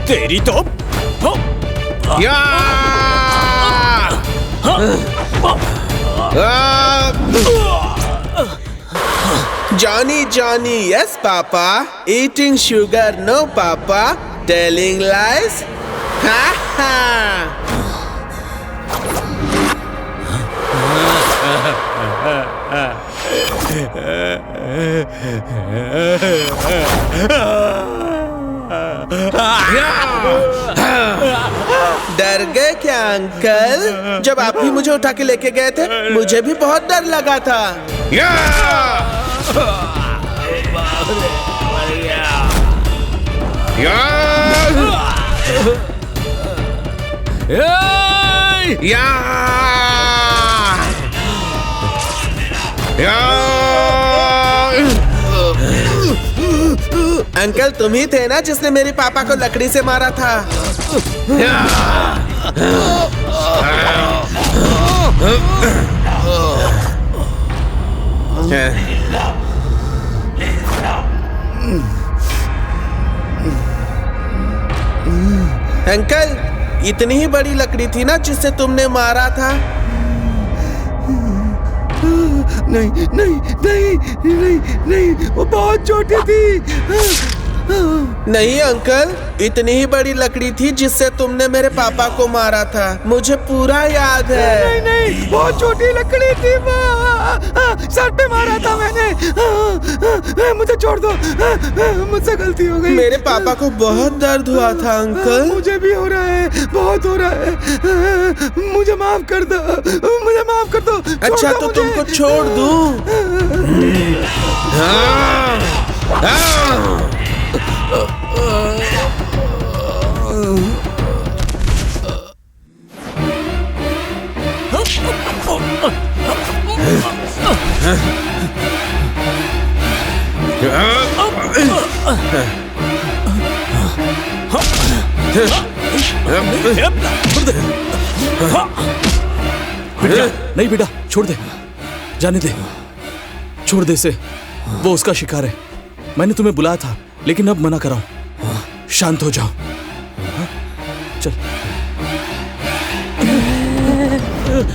तेरी तो Johnny, Johnny, yes, Papa. Eating sugar, no, Papa. Telling lies, ha ha. डर गए क्या अंकल? जब आप भी मुझे उठा के लेके गए थे, मुझे भी बहुत डर लगा था। अंकल तुम ही थे ना जिसने मेरे पापा को लकड़ी से मारा था? अंकल इतनी ही बड़ी लकड़ी थी ना जिससे तुमने मारा था? नहीं नहीं नहीं नहीं नहीं, वो बहुत छोटी थी। नहीं अंकल, इतनी ही बड़ी लकड़ी थी जिससे तुमने मेरे पापा को मारा था, मुझे पूरा याद है। नहीं नहीं, बहुत छोटी लकड़ी थी, सर पे मारा था मैंने। मुझे छोड़ दो, मुझसे गलती हो गई। मेरे पापा को बहुत दर्द हुआ था अंकल। मुझे भी हो रहा है, बहुत हो रहा है। मुझे माफ कर दो, मुझे माफ कर दो। अच्छा तो तुमको छोड़ दूं? नहीं बेटा, छोड़ दे, जाने दे, छोड़ दे इसे। वो उसका शिकार है। मैंने तुम्हें बुलाया था, लेकिन अब मना कराऊं। शांत हो जाओ। चल।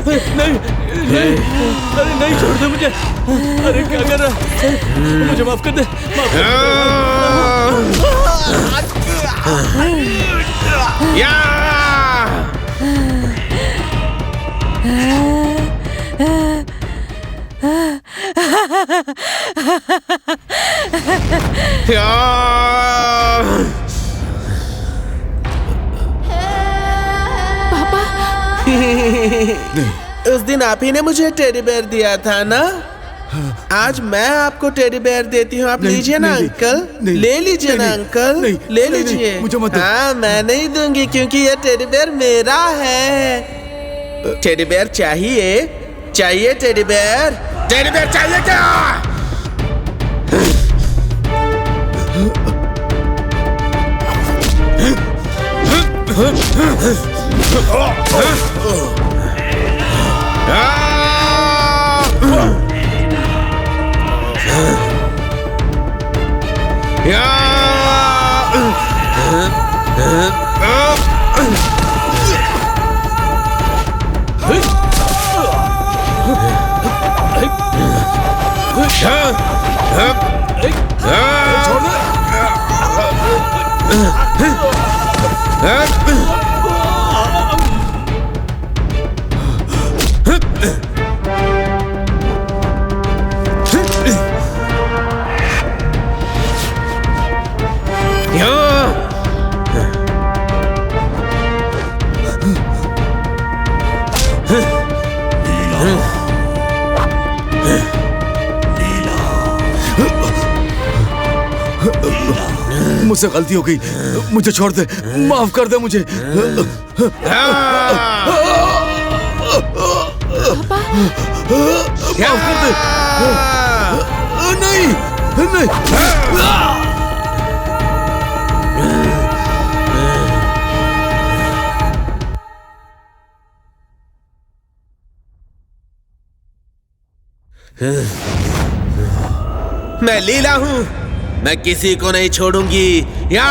नहीं, नहीं, अरे नहीं, छोड़ दे मुझे। अरे क्या कर रहा है? मुझे माफ कर दे, माफ कर उस दिन आप ही ने मुझे टेडी बेयर दिया था ना? आज मैं आपको टेडी बेयर देती हूँ, आप लीजिए ना अंकल। ले लीजिए ना अंकल, ले लीजिए। हाँ, मैं नहीं दूंगी क्योंकि ये टेडी बेयर मेरा है। टेडी बेयर चाहिए? चाहिए टेडी बेयर? टेडी बेयर चाहिए क्या? मुझसे गलती हो गई, मुझे छोड़ दे, माफ कर दे मुझे। माफ कर दे। नहीं, नहीं। मैं लीला हूँ, मैं किसी को नहीं छोड़ूंगी। या